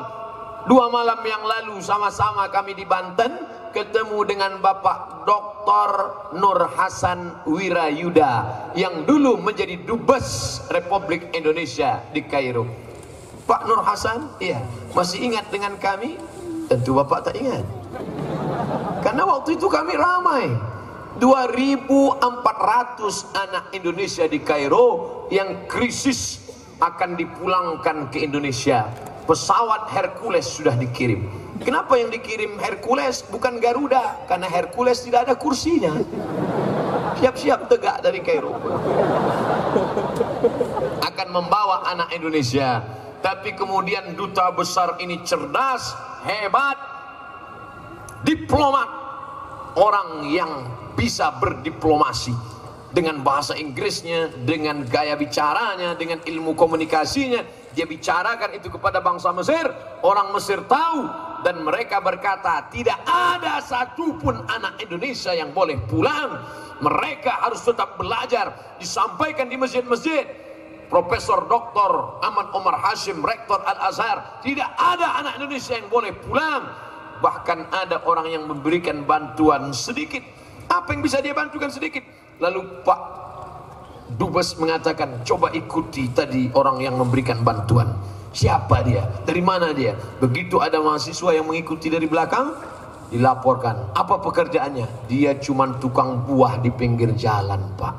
2 malam yang lalu sama-sama kami di Banten ketemu dengan Bapak Dr. Nur Hasan Wirayuda yang dulu menjadi Dubes Republik Indonesia di Kairo. Pak Nur Hasan, iya, masih ingat dengan kami? Tentu Bapak tak ingat. Karena waktu itu kami ramai. 2.400 anak Indonesia di Kairo yang krisis akan dipulangkan ke Indonesia. Pesawat Hercules sudah dikirim. Kenapa yang dikirim Hercules bukan Garuda? Karena Hercules tidak ada kursinya. Siap-siap tegak dari Kairo. Akan membawa anak Indonesia. Tapi kemudian duta besar ini cerdas, hebat, diplomat, orang yang bisa berdiplomasi dengan bahasa Inggrisnya, dengan gaya bicaranya, dengan ilmu komunikasinya. Dia bicarakan itu kepada bangsa Mesir. Orang Mesir tahu dan mereka berkata, tidak ada satupun anak Indonesia yang boleh pulang. Mereka harus tetap belajar. Disampaikan di masjid-masjid. Profesor Dr. Ahmad Omar Hashim, Rektor Al-Azhar, tidak ada anak Indonesia yang boleh pulang. Bahkan ada orang yang memberikan bantuan sedikit. Apa yang bisa dia bantukan sedikit? Lalu Pak Dubes mengatakan, coba ikuti tadi orang yang memberikan bantuan. Siapa dia? Dari mana dia? Begitu ada mahasiswa yang mengikuti dari belakang, dilaporkan. Apa pekerjaannya? Dia cuma tukang buah di pinggir jalan, Pak.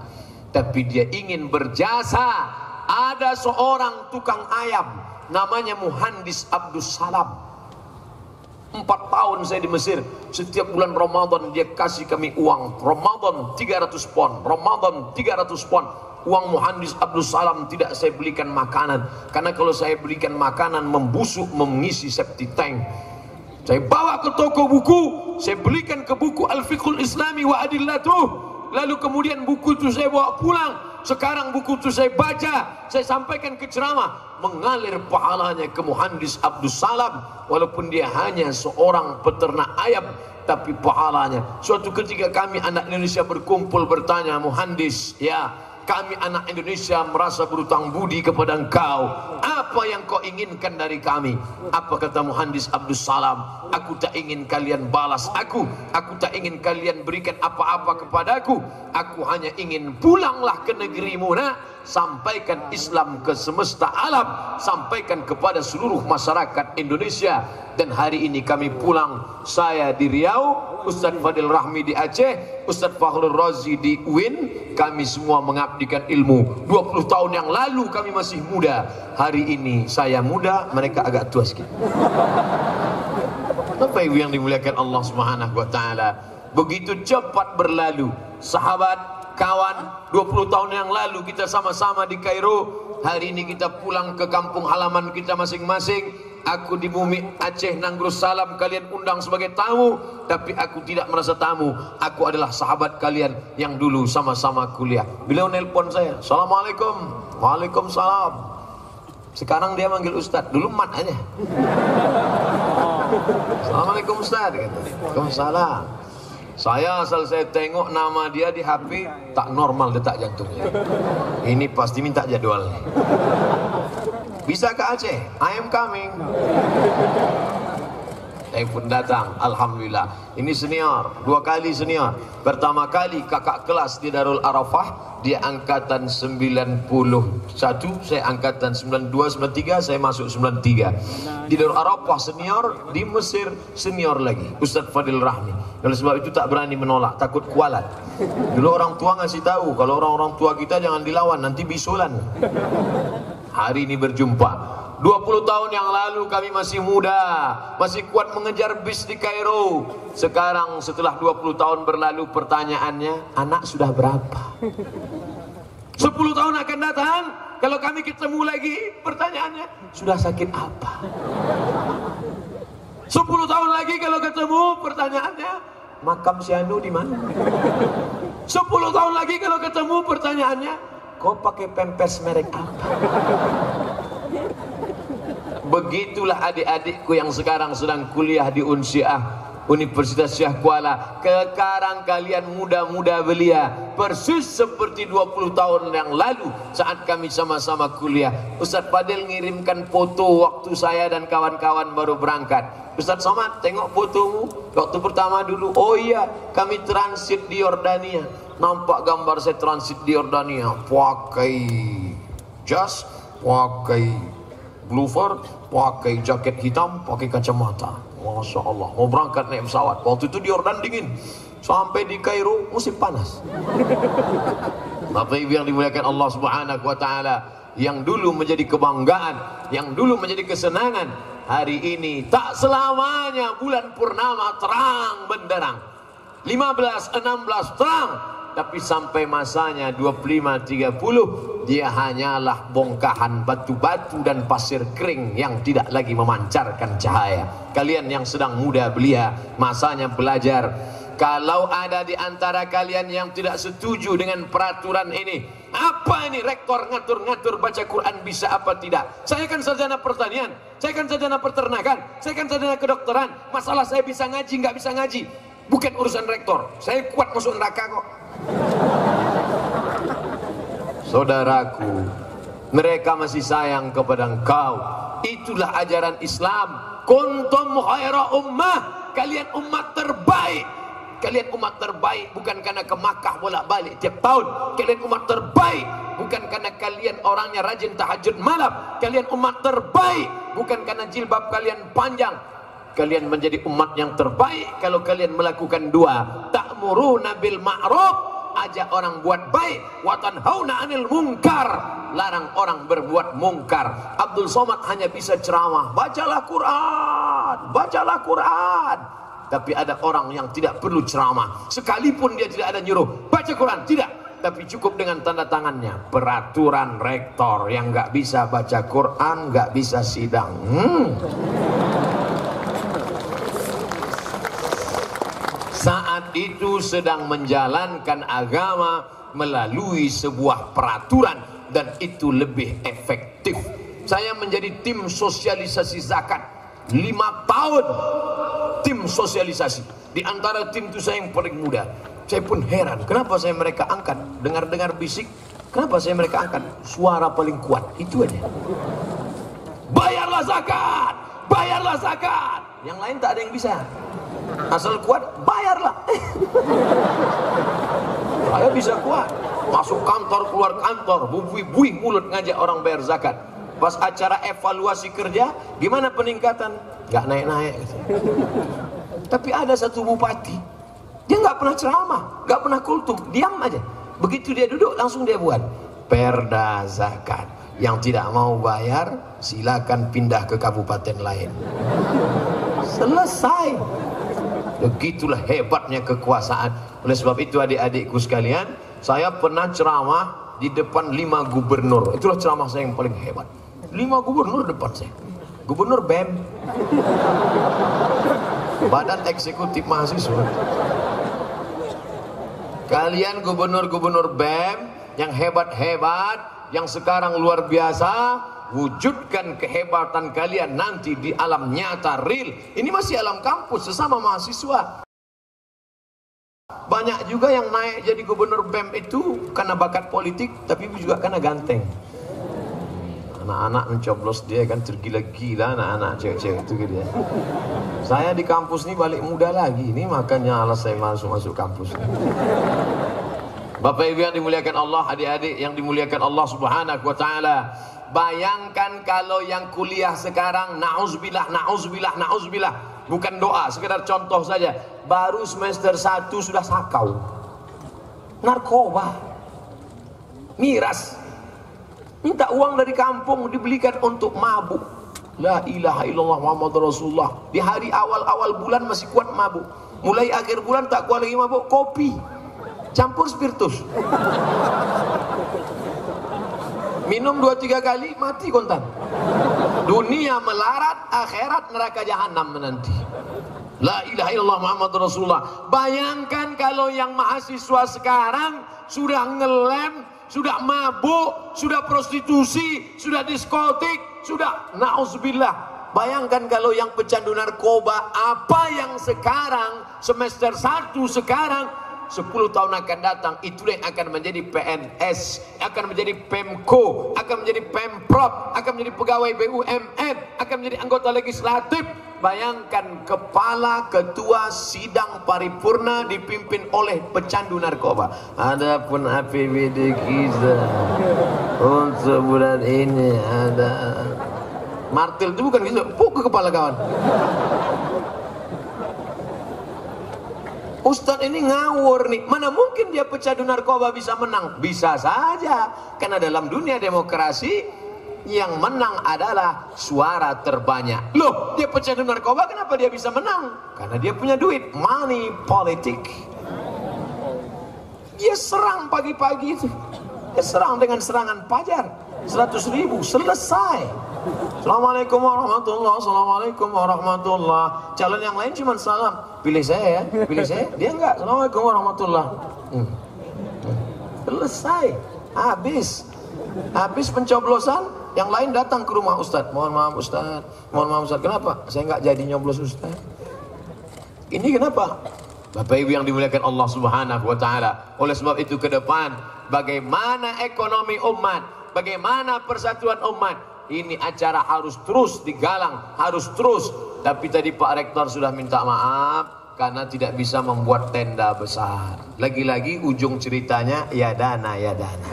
Tapi dia ingin berjasa. Ada seorang tukang ayam, namanya Muhandis Abdus Salam. 4 tahun saya di Mesir. Setiap bulan Ramadan dia kasih kami uang. Ramadan 300 pon, Ramadan 300 pon. Uang Muhandis Abdul Salam tidak saya belikan makanan. Karena kalau saya belikan makanan membusuk, mengisi septic tank. Saya bawa ke toko buku, saya belikan ke buku Al-Fiqhul Islami wa Adillatuh. Lalu kemudian buku itu saya bawa pulang. Sekarang buku itu saya baca, saya sampaikan ke ceramah. Mengalir pahalanya ke Muhandis Abdus Salam. Walaupun dia hanya seorang peternak ayam, tapi pahalanya. Suatu ketika kami anak Indonesia berkumpul bertanya, Muhandis, ya kami anak Indonesia merasa berutang budi kepada engkau. Apa yang kau inginkan dari kami? Apa kata Muhandis Abdus Salam? Aku tak ingin kalian balas aku. Aku tak ingin kalian berikan apa-apa kepadaku. Aku hanya ingin pulanglah ke negerimu, nak. Sampaikan Islam ke semesta alam. Sampaikan kepada seluruh masyarakat Indonesia. Dan hari ini kami pulang. Saya di Riau, Ustadz Fadil Rahmi di Aceh, Ustadz Fakhrul Razi di UIN. Kami semua mengabdikan ilmu. 20 tahun yang lalu kami masih muda. Hari ini saya muda, mereka agak tua sedikit. Bapak Ibu yang dimuliakan Allah Subhanahu wa taala, begitu cepat berlalu. Sahabat, kawan, 20 tahun yang lalu kita sama-sama di Kairo. Hari ini kita pulang ke kampung halaman kita masing-masing. Aku di bumi Aceh Nanggros Salam kalian undang sebagai tamu, tapi aku tidak merasa tamu. Aku adalah sahabat kalian yang dulu sama-sama kuliah. Beliau nelpon saya, Assalamualaikum. Waalaikumsalam. Sekarang dia manggil Ustadz, dulu mat aja. Assalamualaikum Ustadz, Waalaikumsalam. Saya asal saya tengok nama dia di HP, tak normal detak jantungnya. Ini pasti minta jadwal nih. Bisa ke Aceh? I am coming. saya pun datang. Alhamdulillah, ini senior, 2 kali senior. Pertama kali kakak kelas di Darul Arafah, dia angkatan 91, saya angkatan 92, 93, saya masuk 93. Di Darul Arafah senior, di Mesir senior lagi, Ustaz Fadil Rahmi. Oleh sebab itu tak berani menolak, takut kualat. Dulu orang tua ngasih tahu, kalau orang-orang tua kita jangan dilawan, nanti bisulan. Hari ini berjumpa. 20 tahun yang lalu kami masih muda, masih kuat mengejar bis di Kairo. Sekarang setelah 20 tahun berlalu, pertanyaannya, anak sudah berapa? 10 tahun akan datang, kalau kami ketemu lagi, pertanyaannya, sudah sakit apa? 10 tahun lagi kalau ketemu, pertanyaannya, makam si Anu di mana? 10 tahun lagi kalau ketemu, pertanyaannya, kau pakai pampers merek apa? Begitulah adik-adikku yang sekarang sedang kuliah di Unsiah, Universitas Syah Kuala. Sekarang kalian muda-muda belia, persis seperti 20 tahun yang lalu saat kami sama-sama kuliah. Ustaz Fadil ngirimkan foto waktu saya dan kawan-kawan baru berangkat. Ustaz Somad, tengok fotomu waktu pertama dulu. Oh iya, kami transit di Yordania. Nampak gambar saya transit di Yordania, pakai jas, pakai bloofer, pakai jaket hitam, pakai kacamata. Masya Allah, mau berangkat naik pesawat. Waktu itu di Yordan dingin, sampai di Kairo musim panas. Bapak Ibu yang dimuliakan Allah Subhanahu wa Ta'ala, yang dulu menjadi kebanggaan, yang dulu menjadi kesenangan, hari ini tak selamanya bulan purnama terang benderang. 15, 16 terang, tapi sampai masanya 25-30 dia hanyalah bongkahan batu-batu dan pasir kering yang tidak lagi memancarkan cahaya. Kalian yang sedang muda belia, masanya belajar. Kalau ada di antara kalian yang tidak setuju dengan peraturan ini, apa ini rektor ngatur-ngatur baca Quran bisa apa tidak? Saya kan sarjana pertanian, saya kan sarjana peternakan, saya kan sarjana kedokteran. Masalah saya bisa ngaji nggak bisa ngaji bukan urusan rektor. Saya kuat masuk neraka kok. Saudaraku, mereka masih sayang kepada engkau. Itulah ajaran Islam. Kuntum khaira ummah, kalian umat terbaik. Kalian umat terbaik bukan karena ke Makkah bolak-balik tiap tahun. Kalian umat terbaik bukan karena kalian orangnya rajin tahajud malam. Kalian umat terbaik bukan karena jilbab kalian panjang. Kalian menjadi umat yang terbaik kalau kalian melakukan dua. Ta'muruna bil ma'ruf, ajak orang buat baik, wa tanhauna 'anil munkar, larang orang berbuat mungkar. Abdul Somad hanya bisa ceramah, bacalah Quran, bacalah Quran. Tapi ada orang yang tidak perlu ceramah, sekalipun dia tidak ada nyuruh baca Quran, tidak. Tapi cukup dengan tanda tangannya, peraturan rektor, yang nggak bisa baca Quran nggak bisa sidang. Saat itu sedang menjalankan agama melalui sebuah peraturan, dan itu lebih efektif. Saya menjadi tim sosialisasi zakat 5 tahun, tim sosialisasi. Di antara tim itu saya yang paling muda. Saya pun heran, kenapa saya mereka angkat? Dengar-dengar bisik, kenapa saya mereka angkat? Suara paling kuat, itu aja. Bayarlah zakat, bayarlah zakat. Yang lain tak ada yang bisa. Asal kuat, bayarlah. Saya bisa kuat. Masuk kantor, keluar kantor, bui-bui mulut ngajak orang bayar zakat. Pas acara evaluasi kerja, gimana peningkatan? Gak naik-naik. Tapi ada satu bupati, dia nggak pernah ceramah, nggak pernah kultum, diam aja. Begitu dia duduk, langsung dia buat perda zakat. Yang tidak mau bayar, silakan pindah ke kabupaten lain. Selesai. Begitulah hebatnya kekuasaan. Oleh sebab itu adik-adikku sekalian, saya pernah ceramah di depan 5 gubernur. Itulah ceramah saya yang paling hebat. 5 gubernur depan saya. Gubernur BEM, Badan Eksekutif Mahasiswa. Kalian gubernur-gubernur BEM yang hebat-hebat, yang sekarang luar biasa, wujudkan kehebatan kalian nanti di alam nyata real. Ini masih alam kampus sesama mahasiswa. Banyak juga yang naik jadi gubernur BEM itu karena bakat politik, tapi juga karena ganteng. anak-anak mencoblos dia kan tergila-gila, anak-anak cewek-cewek itu gitu ya. Saya di kampus ini balik muda lagi, ini makanya alas saya masuk kampus. Bapak Ibu yang dimuliakan Allah, adik-adik yang dimuliakan Allah Subhanahu wa taala. Bayangkan kalau yang kuliah sekarang, na'udzubillah, bukan doa, sekedar contoh saja. Baru semester 1 sudah sakau, narkoba, miras, minta uang dari kampung dibelikan untuk mabuk. La ilaha illallah Muhammadur Rasulullah. Di hari awal-awal bulan masih kuat mabuk, mulai akhir bulan tak kuat lagi mabuk, kopi campur spiritus, minum 2-3 kali mati kontan. Dunia melarat, akhirat neraka jahanam menanti. La ilaha illallah Muhammadur Rasulullah. Bayangkan kalau yang mahasiswa sekarang sudah ngelem, sudah mabuk, sudah prostitusi, sudah diskotik, sudah na'udzubillah. Bayangkan kalau yang pecandu narkoba, apa yang sekarang semester 1 sekarang 10 tahun akan datang, itulah yang akan menjadi PNS, akan menjadi Pemko, akan menjadi Pemprov, akan menjadi pegawai BUMN, akan menjadi anggota legislatif. Bayangkan kepala ketua sidang paripurna dipimpin oleh pecandu narkoba. Adapun APBD kita untuk bulan ini ada martil itu bukan gitu, pukul kepala kawan. Ustadz ini ngawur nih, mana mungkin dia pecandu narkoba bisa menang? Bisa saja, karena dalam dunia demokrasi yang menang adalah suara terbanyak. Loh, dia pecandu narkoba, kenapa dia bisa menang? Karena dia punya duit, money politik. Dia serang pagi-pagi itu, dia serang dengan serangan pajar 100.000, selesai. Assalamualaikum warahmatullah, assalamualaikum warahmatullah. Calon yang lain cuma salam, pilih saya ya, pilih saya. Dia enggak, assalamualaikum warahmatullah. Selesai, habis pencoblosan. Yang lain datang ke rumah Ustadz, mohon maaf Ustadz, mohon maaf Ustadz, kenapa? Saya enggak jadi nyoblos Ustadz. Ini kenapa? Bapak Ibu yang dimuliakan Allah Subhanahu wa taala. Oleh sebab itu ke depan, bagaimana ekonomi umat, bagaimana persatuan umat, ini acara harus terus digalang, harus terus. Tapi tadi Pak Rektor sudah minta maaf karena tidak bisa membuat tenda besar. Lagi-lagi ujung ceritanya ya dana, ya dana.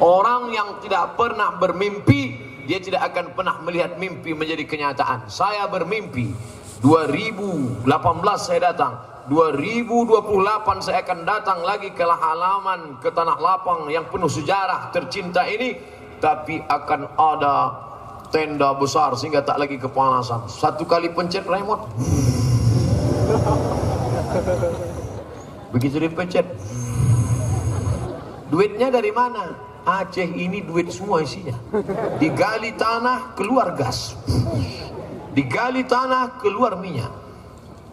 Orang yang tidak pernah bermimpi, dia tidak akan pernah melihat mimpi menjadi kenyataan. Saya bermimpi 2018 saya datang, 2028 saya akan datang lagi ke halaman, ke tanah lapang yang penuh sejarah tercinta ini, tapi akan ada tenda besar sehingga tak lagi kepanasan. Satu kali pencet remote, begitu dipencet, duitnya dari mana? Aceh ini duit semua isinya. Digali tanah keluar gas, digali tanah keluar minyak,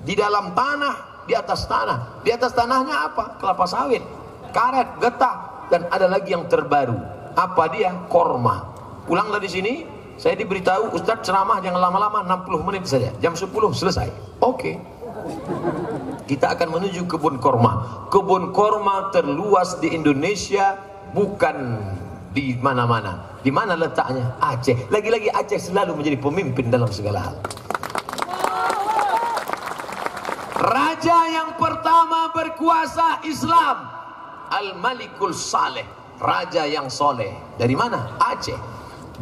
di dalam tanah, di atas tanah. Di atas tanahnya apa? Kelapa sawit, karet, getah, dan ada lagi yang terbaru. Apa dia? Korma. Pulang dari sini, saya diberitahu Ustadz ceramah jangan lama-lama, 60 menit saja, jam 10 selesai. Oke. Kita akan menuju kebun korma. Kebun korma terluas di Indonesia, bukan di mana-mana. Di mana letaknya? Aceh. Lagi-lagi Aceh selalu menjadi pemimpin dalam segala hal. Raja yang pertama berkuasa Islam, Al-Malikul Saleh, raja yang soleh. Dari mana? Aceh.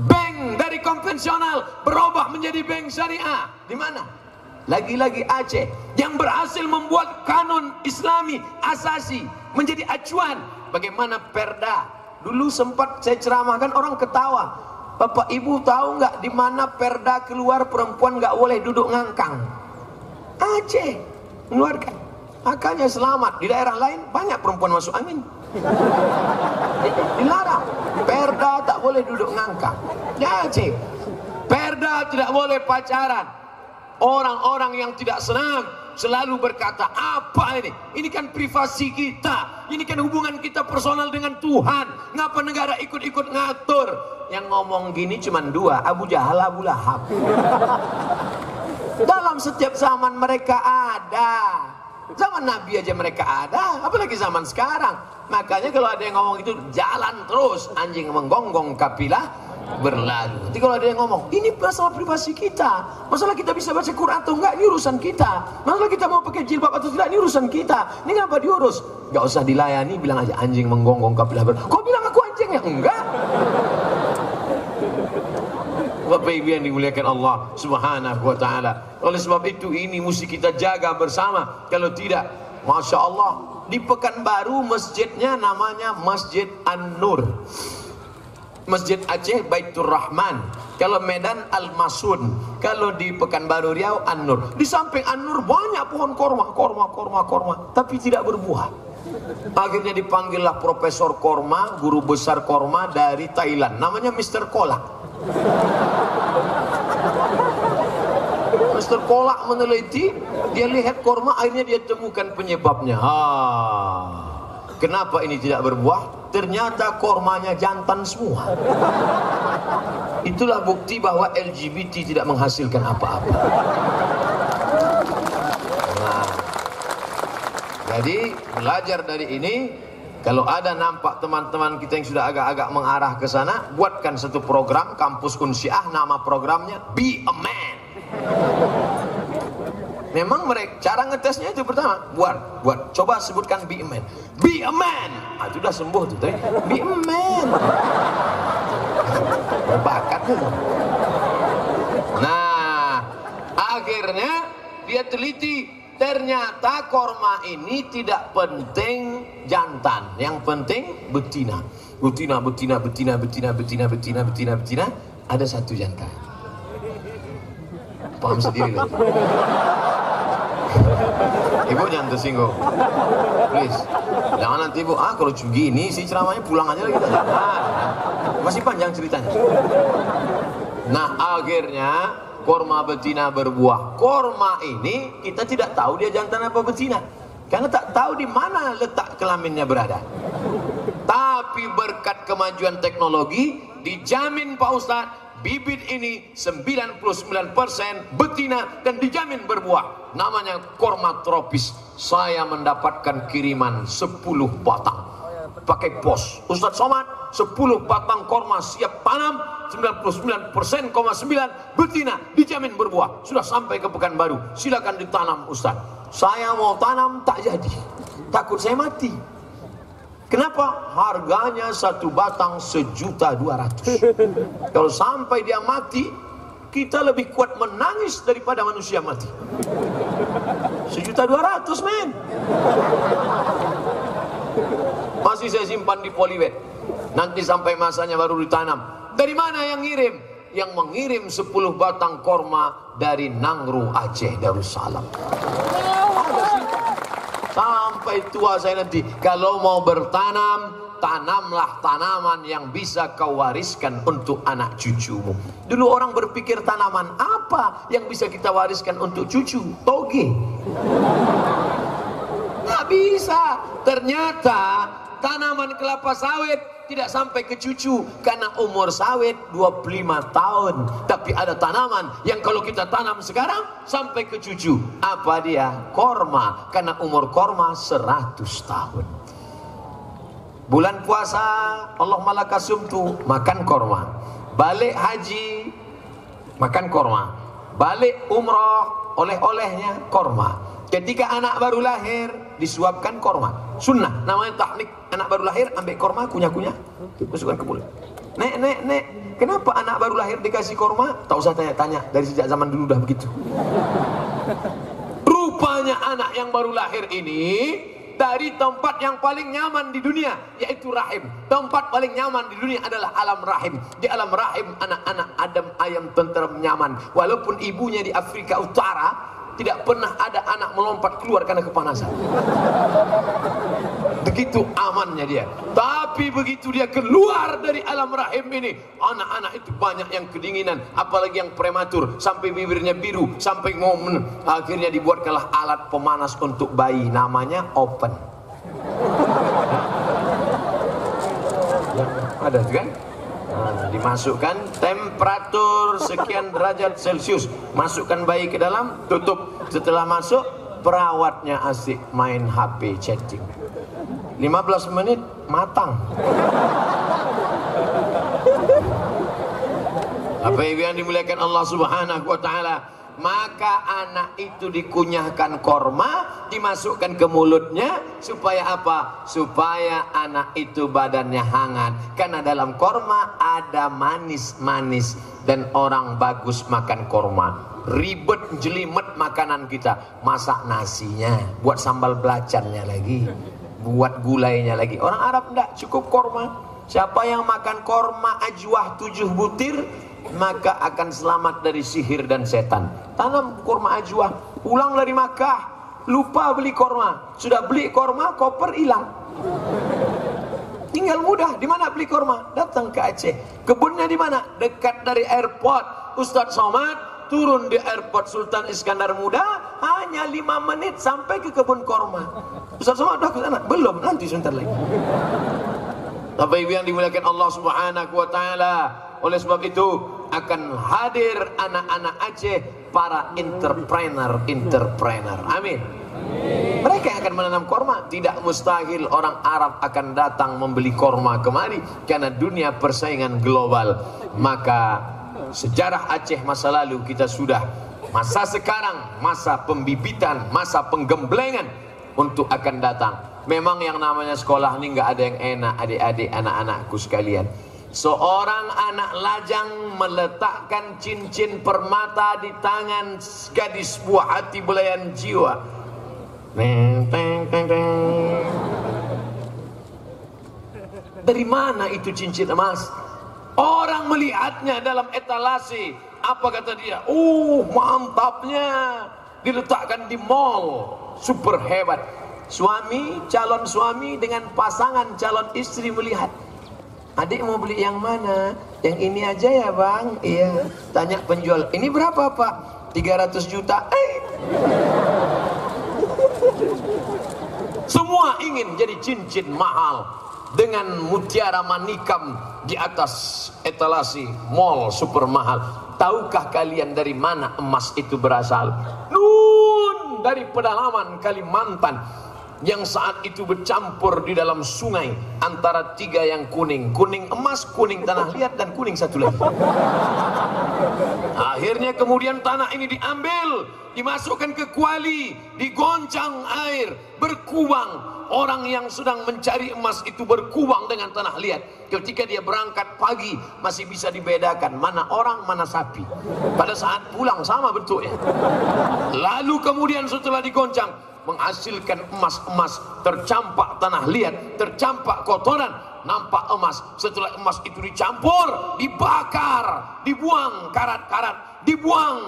Bank dari konvensional berubah menjadi bank syariah. Di mana? Lagi-lagi Aceh, yang berhasil membuat kanon Islami asasi menjadi acuan. Bagaimana perda? Dulu sempat saya ceramahkan, orang ketawa. Bapak Ibu tahu nggak di mana perda keluar perempuan nggak boleh duduk ngangkang? Aceh mengeluarkan. Makanya selamat. Di daerah lain banyak perempuan masuk angin. Dilarang. Perda tak boleh duduk ngangkang. Di Aceh, perda tidak boleh pacaran. Orang-orang yang tidak senang selalu berkata, apa ini? Ini kan privasi kita, ini kan hubungan kita personal dengan Tuhan. Ngapa negara ikut-ikut ngatur? Yang ngomong gini cuma dua, Abu Jahal, Abu Lahab. Dalam setiap zaman mereka ada. Zaman Nabi aja mereka ada, apalagi zaman sekarang. Makanya kalau ada yang ngomong itu, jalan terus, anjing menggonggong kapilah berlalu. Nanti kalau ada yang ngomong, ini masalah privasi kita, masalah kita bisa baca Quran atau enggak, ini urusan kita. Masalah kita mau pakai jilbab atau tidak, ini urusan kita. Ini kenapa diurus? Gak usah dilayani, bilang aja anjing menggonggong kapilah berlalu. Kau bilang aku anjing ya? Enggak. Bapak Ibu yang dimuliakan Allah Subhanahu wa ta'ala. Oleh sebab itu ini mesti kita jaga bersama. Kalau tidak, Masya Allah, di Pekanbaru masjidnya namanya Masjid An-Nur, Masjid Aceh Baitur Rahman. Kalau Medan Al-Masun, kalau di Pekanbaru Riau An-Nur. Di samping An-Nur banyak pohon korma, tapi tidak berbuah. Akhirnya dipanggillah Profesor Korma, guru besar korma dari Thailand, namanya Mr. Kolak. Mr. Kolak meneliti, dia lihat korma, akhirnya dia temukan penyebabnya. Kenapa ini tidak berbuah? Ternyata kormanya jantan semua. Itulah bukti bahwa LGBT tidak menghasilkan apa-apa. Nah, jadi belajar dari ini. Kalau ada nampak teman-teman kita yang sudah agak-agak mengarah ke sana, buatkan satu program Kampus Unsiah, nama programnya Be a Man. Memang mereka cara ngetesnya itu pertama, buat coba sebutkan Be a Man. Be a Man. Itu udah sembuh tuh, Be a Man. Berbakat tuh. Nah, akhirnya dia teliti. Ternyata korma ini tidak penting jantan, yang penting betina. Betina. Ada satu jantan. Paham sendiri lah. Ibu jangan tersinggung, please. Jangan nanti ibu, kalau begini sih ceramahnya pulang aja lagi. Masih panjang ceritanya. Nah akhirnya korma betina berbuah. Korma ini kita tidak tahu dia jantan apa betina, karena tak tahu di mana letak kelaminnya berada. Tapi berkat kemajuan teknologi, dijamin Pak Ustadz, bibit ini 99% betina dan dijamin berbuah. Namanya korma tropis. Saya mendapatkan kiriman 10 batang pakai pos. Ustadz Somad, 10 batang korma siap tanam, 99,9% betina, dijamin berbuah. Sudah sampai ke Pekanbaru, silakan ditanam Ustadz. Saya mau tanam tak jadi, takut saya mati. Kenapa? Harganya satu batang 1.200.000. Kalau sampai dia mati, kita lebih kuat menangis daripada manusia mati. 1.200.000 men. Masih saya simpan di polybag. Nanti sampai masanya baru ditanam. Dari mana yang ngirim? Yang mengirim 10 batang korma dari Nangru Aceh Darussalam. Sampai tua saya nanti, kalau mau bertanam, tanamlah tanaman yang bisa kau wariskan untuk anak cucumu. Dulu orang berpikir tanaman apa yang bisa kita wariskan untuk cucu? Toge. Nggak bisa. Ternyata tanaman kelapa sawit tidak sampai ke cucu karena umur sawit 25 tahun. Tapi ada tanaman yang kalau kita tanam sekarang sampai ke cucu. Apa dia? Korma. Karena umur korma 100 tahun. Bulan puasa Allah malakasumtu, makan korma. Balik haji, makan korma. Balik umroh, oleh-olehnya korma. Ketika anak baru lahir, disuapkan korma. Sunnah, namanya tahnik. Anak baru lahir, ambil korma, kunyah-kunyah, masukkan ke mulut. Nek, kenapa anak baru lahir dikasih korma? Tak usah tanya-tanya, dari sejak zaman dulu udah begitu. Rupanya anak yang baru lahir ini dari tempat yang paling nyaman di dunia, yaitu rahim. Tempat paling nyaman di dunia adalah alam rahim. Di alam rahim anak-anak Adam ayam tenteram nyaman. Walaupun ibunya di Afrika Utara, tidak pernah ada anak melompat keluar karena kepanasan. Begitu amannya dia. Tapi begitu dia keluar dari alam rahim ini, anak-anak itu banyak yang kedinginan, apalagi yang prematur, sampai bibirnya biru, sampai ngomen. Akhirnya dibuatkanlah alat pemanas untuk bayi, namanya oven. Ada kan? Nah, dimasukkan temperatur sekian derajat Celcius, masukkan bayi ke dalam, tutup. Setelah masuk perawatnya asik main HP chatting. 15 menit matang. Apa yang dimuliakan Allah Subhanahu wa taala, maka anak itu dikunyahkan korma, dimasukkan ke mulutnya supaya apa? Supaya anak itu badannya hangat. Karena dalam korma ada manis-manis dan orang bagus makan korma. Ribet jelimet makanan kita, masak nasinya, buat sambal belacannya lagi, buat gulainya lagi. Orang Arab enggak, cukup korma. Siapa yang makan korma ajwah 7 butir, maka akan selamat dari sihir dan setan. Tanam korma ajwah, pulang dari Makkah, lupa beli korma, sudah beli korma, koper hilang. Tinggal mudah, di mana beli korma? Datang ke Aceh. Kebunnya di mana? Dekat dari airport. Ustadz Somad turun di airport Sultan Iskandar Muda, hanya 5 menit sampai ke kebun korma. Ustadz Somad udah ke sana? Belum, nanti sebentar lagi. Bapak Ibu yang dimuliakan Allah Subhanahu wa taala, oleh sebab itu akan hadir anak-anak Aceh, para entrepreneur. Amin. Mereka yang akan menanam korma. Tidak mustahil orang Arab akan datang membeli korma kemari, karena dunia persaingan global. Maka sejarah Aceh masa lalu kita sudah, masa sekarang masa pembibitan, masa penggemblengan untuk akan datang. Memang yang namanya sekolah ini nggak ada yang enak, adik-adik, anak-anakku sekalian. Seorang anak lajang meletakkan cincin permata di tangan gadis buah hati belayan jiwa. Dari mana itu cincin emas? Orang melihatnya dalam etalase, apa kata dia? Mantapnya, diletakkan di mall, super hebat. Calon suami dengan pasangan calon istri melihat, adik mau beli yang mana? Yang ini aja ya bang? Iya. Tanya penjual, ini berapa pak? 300 juta. Semua ingin jadi cincin mahal dengan mutiara manikam di atas etalase mall super mahal. Tahukah kalian dari mana emas itu berasal? Dari pedalaman Kalimantan, yang saat itu bercampur di dalam sungai antara 3 yang kuning emas, kuning tanah liat, dan kuning satu lagi. Akhirnya kemudian tanah ini diambil, dimasukkan ke kuali, digoncang air, berkubang. Orang yang sedang mencari emas itu berkubang dengan tanah liat. Ketika dia berangkat pagi, masih bisa dibedakan mana orang, mana sapi. Pada saat pulang sama bentuknya. Lalu kemudian setelah digoncang, menghasilkan emas-emas, tercampak tanah liat, tercampak kotoran, nampak emas. Setelah emas itu dicampur, dibakar, dibuang karat-karat, dibuang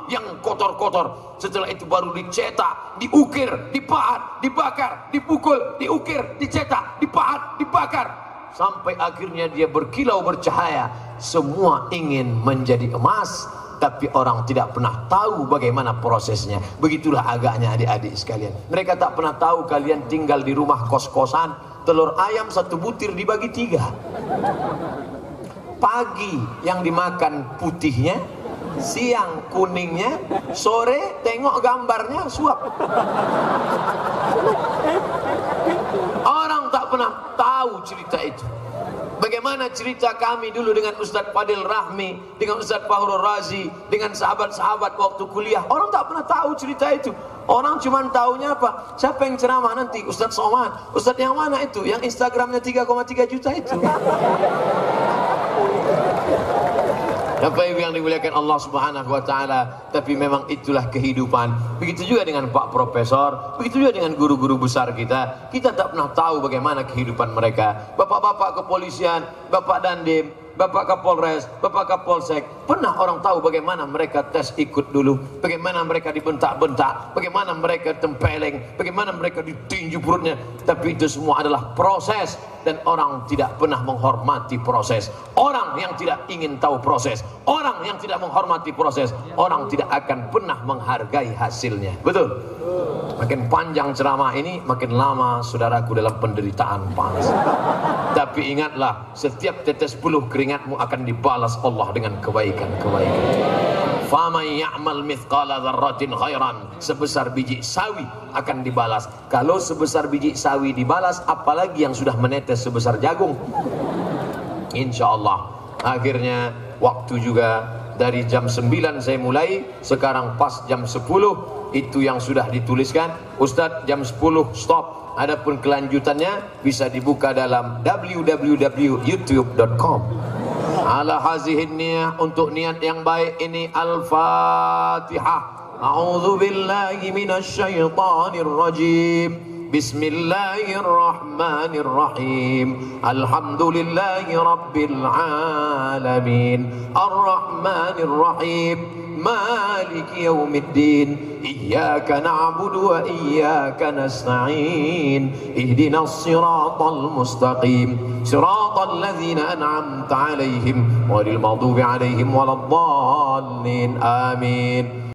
yang kotor-kotor. Setelah itu baru dicetak, diukir, dipahat, dibakar, dipukul, diukir, dicetak, dipahat, dibakar, sampai akhirnya dia berkilau bercahaya. Semua ingin menjadi emas, tapi orang tidak pernah tahu bagaimana prosesnya. Begitulah agaknya adik-adik sekalian. Mereka tak pernah tahu kalian tinggal di rumah kos-kosan, telur ayam 1 butir dibagi 3. Pagi yang dimakan putihnya, siang kuningnya, sore tengok gambarnya suap. Orang tak pernah tahu cerita itu. Bagaimana cerita kami dulu dengan Ustadz Fadil Rahmi, dengan Ustadz Fahru Razi, dengan sahabat-sahabat waktu kuliah. Orang tak pernah tahu cerita itu. Orang cuma tahunya apa? Siapa yang ceramah nanti? Ustadz Somad. Ustadz yang mana itu? Yang Instagramnya 3,3 juta itu. Bapak Ibu yang dimuliakan Allah Subhanahu wa taala, tapi memang itulah kehidupan. Begitu juga dengan Pak Profesor, begitu juga dengan guru-guru besar kita. Kita tak pernah tahu bagaimana kehidupan mereka. Bapak-bapak kepolisian, Bapak Dandim, Bapak Kapolres, Bapak Kapolsek, pernah orang tahu bagaimana mereka tes ikut dulu, bagaimana mereka dibentak-bentak, bagaimana mereka tempeleng, bagaimana mereka ditinju perutnya. Tapi itu semua adalah proses, dan orang tidak pernah menghormati proses. Orang yang tidak ingin tahu proses, orang yang tidak menghormati proses, orang tidak akan pernah menghargai hasilnya. Betul? Makin panjang ceramah ini, makin lama saudaraku dalam penderitaan panas. Tapi ingatlah, setiap tetes buluh keringatmu akan dibalas Allah dengan kebaikan-kebaikan. faman ya'mal mithqala dzarratin khairan, sebesar biji sawi akan dibalas. Kalau sebesar biji sawi dibalas, apalagi yang sudah menetes sebesar jagung. Insyaallah. Akhirnya waktu juga dari jam 9 saya mulai, sekarang pas jam 10 itu yang sudah dituliskan. Ustadz jam 10 stop. Adapun kelanjutannya bisa dibuka dalam www.youtube.com. Ala hazihin niyah, untuk niat yang baik ini. Al-Fatihah. A'udzu billahi minasy syaithanir rajim. Bismillahirrahmanirrahim. Alhamdulillahi rabbil alamin. Ar-Rahmanir Rahim. Maliki yaumiddin. Iyyaka na'budu wa iyyaka nasta'in. Ihdinas siratal mustaqim. Siratal ladzina an'amta 'alaihim ghairil maghdubi 'alaihim waladdallin. Amin.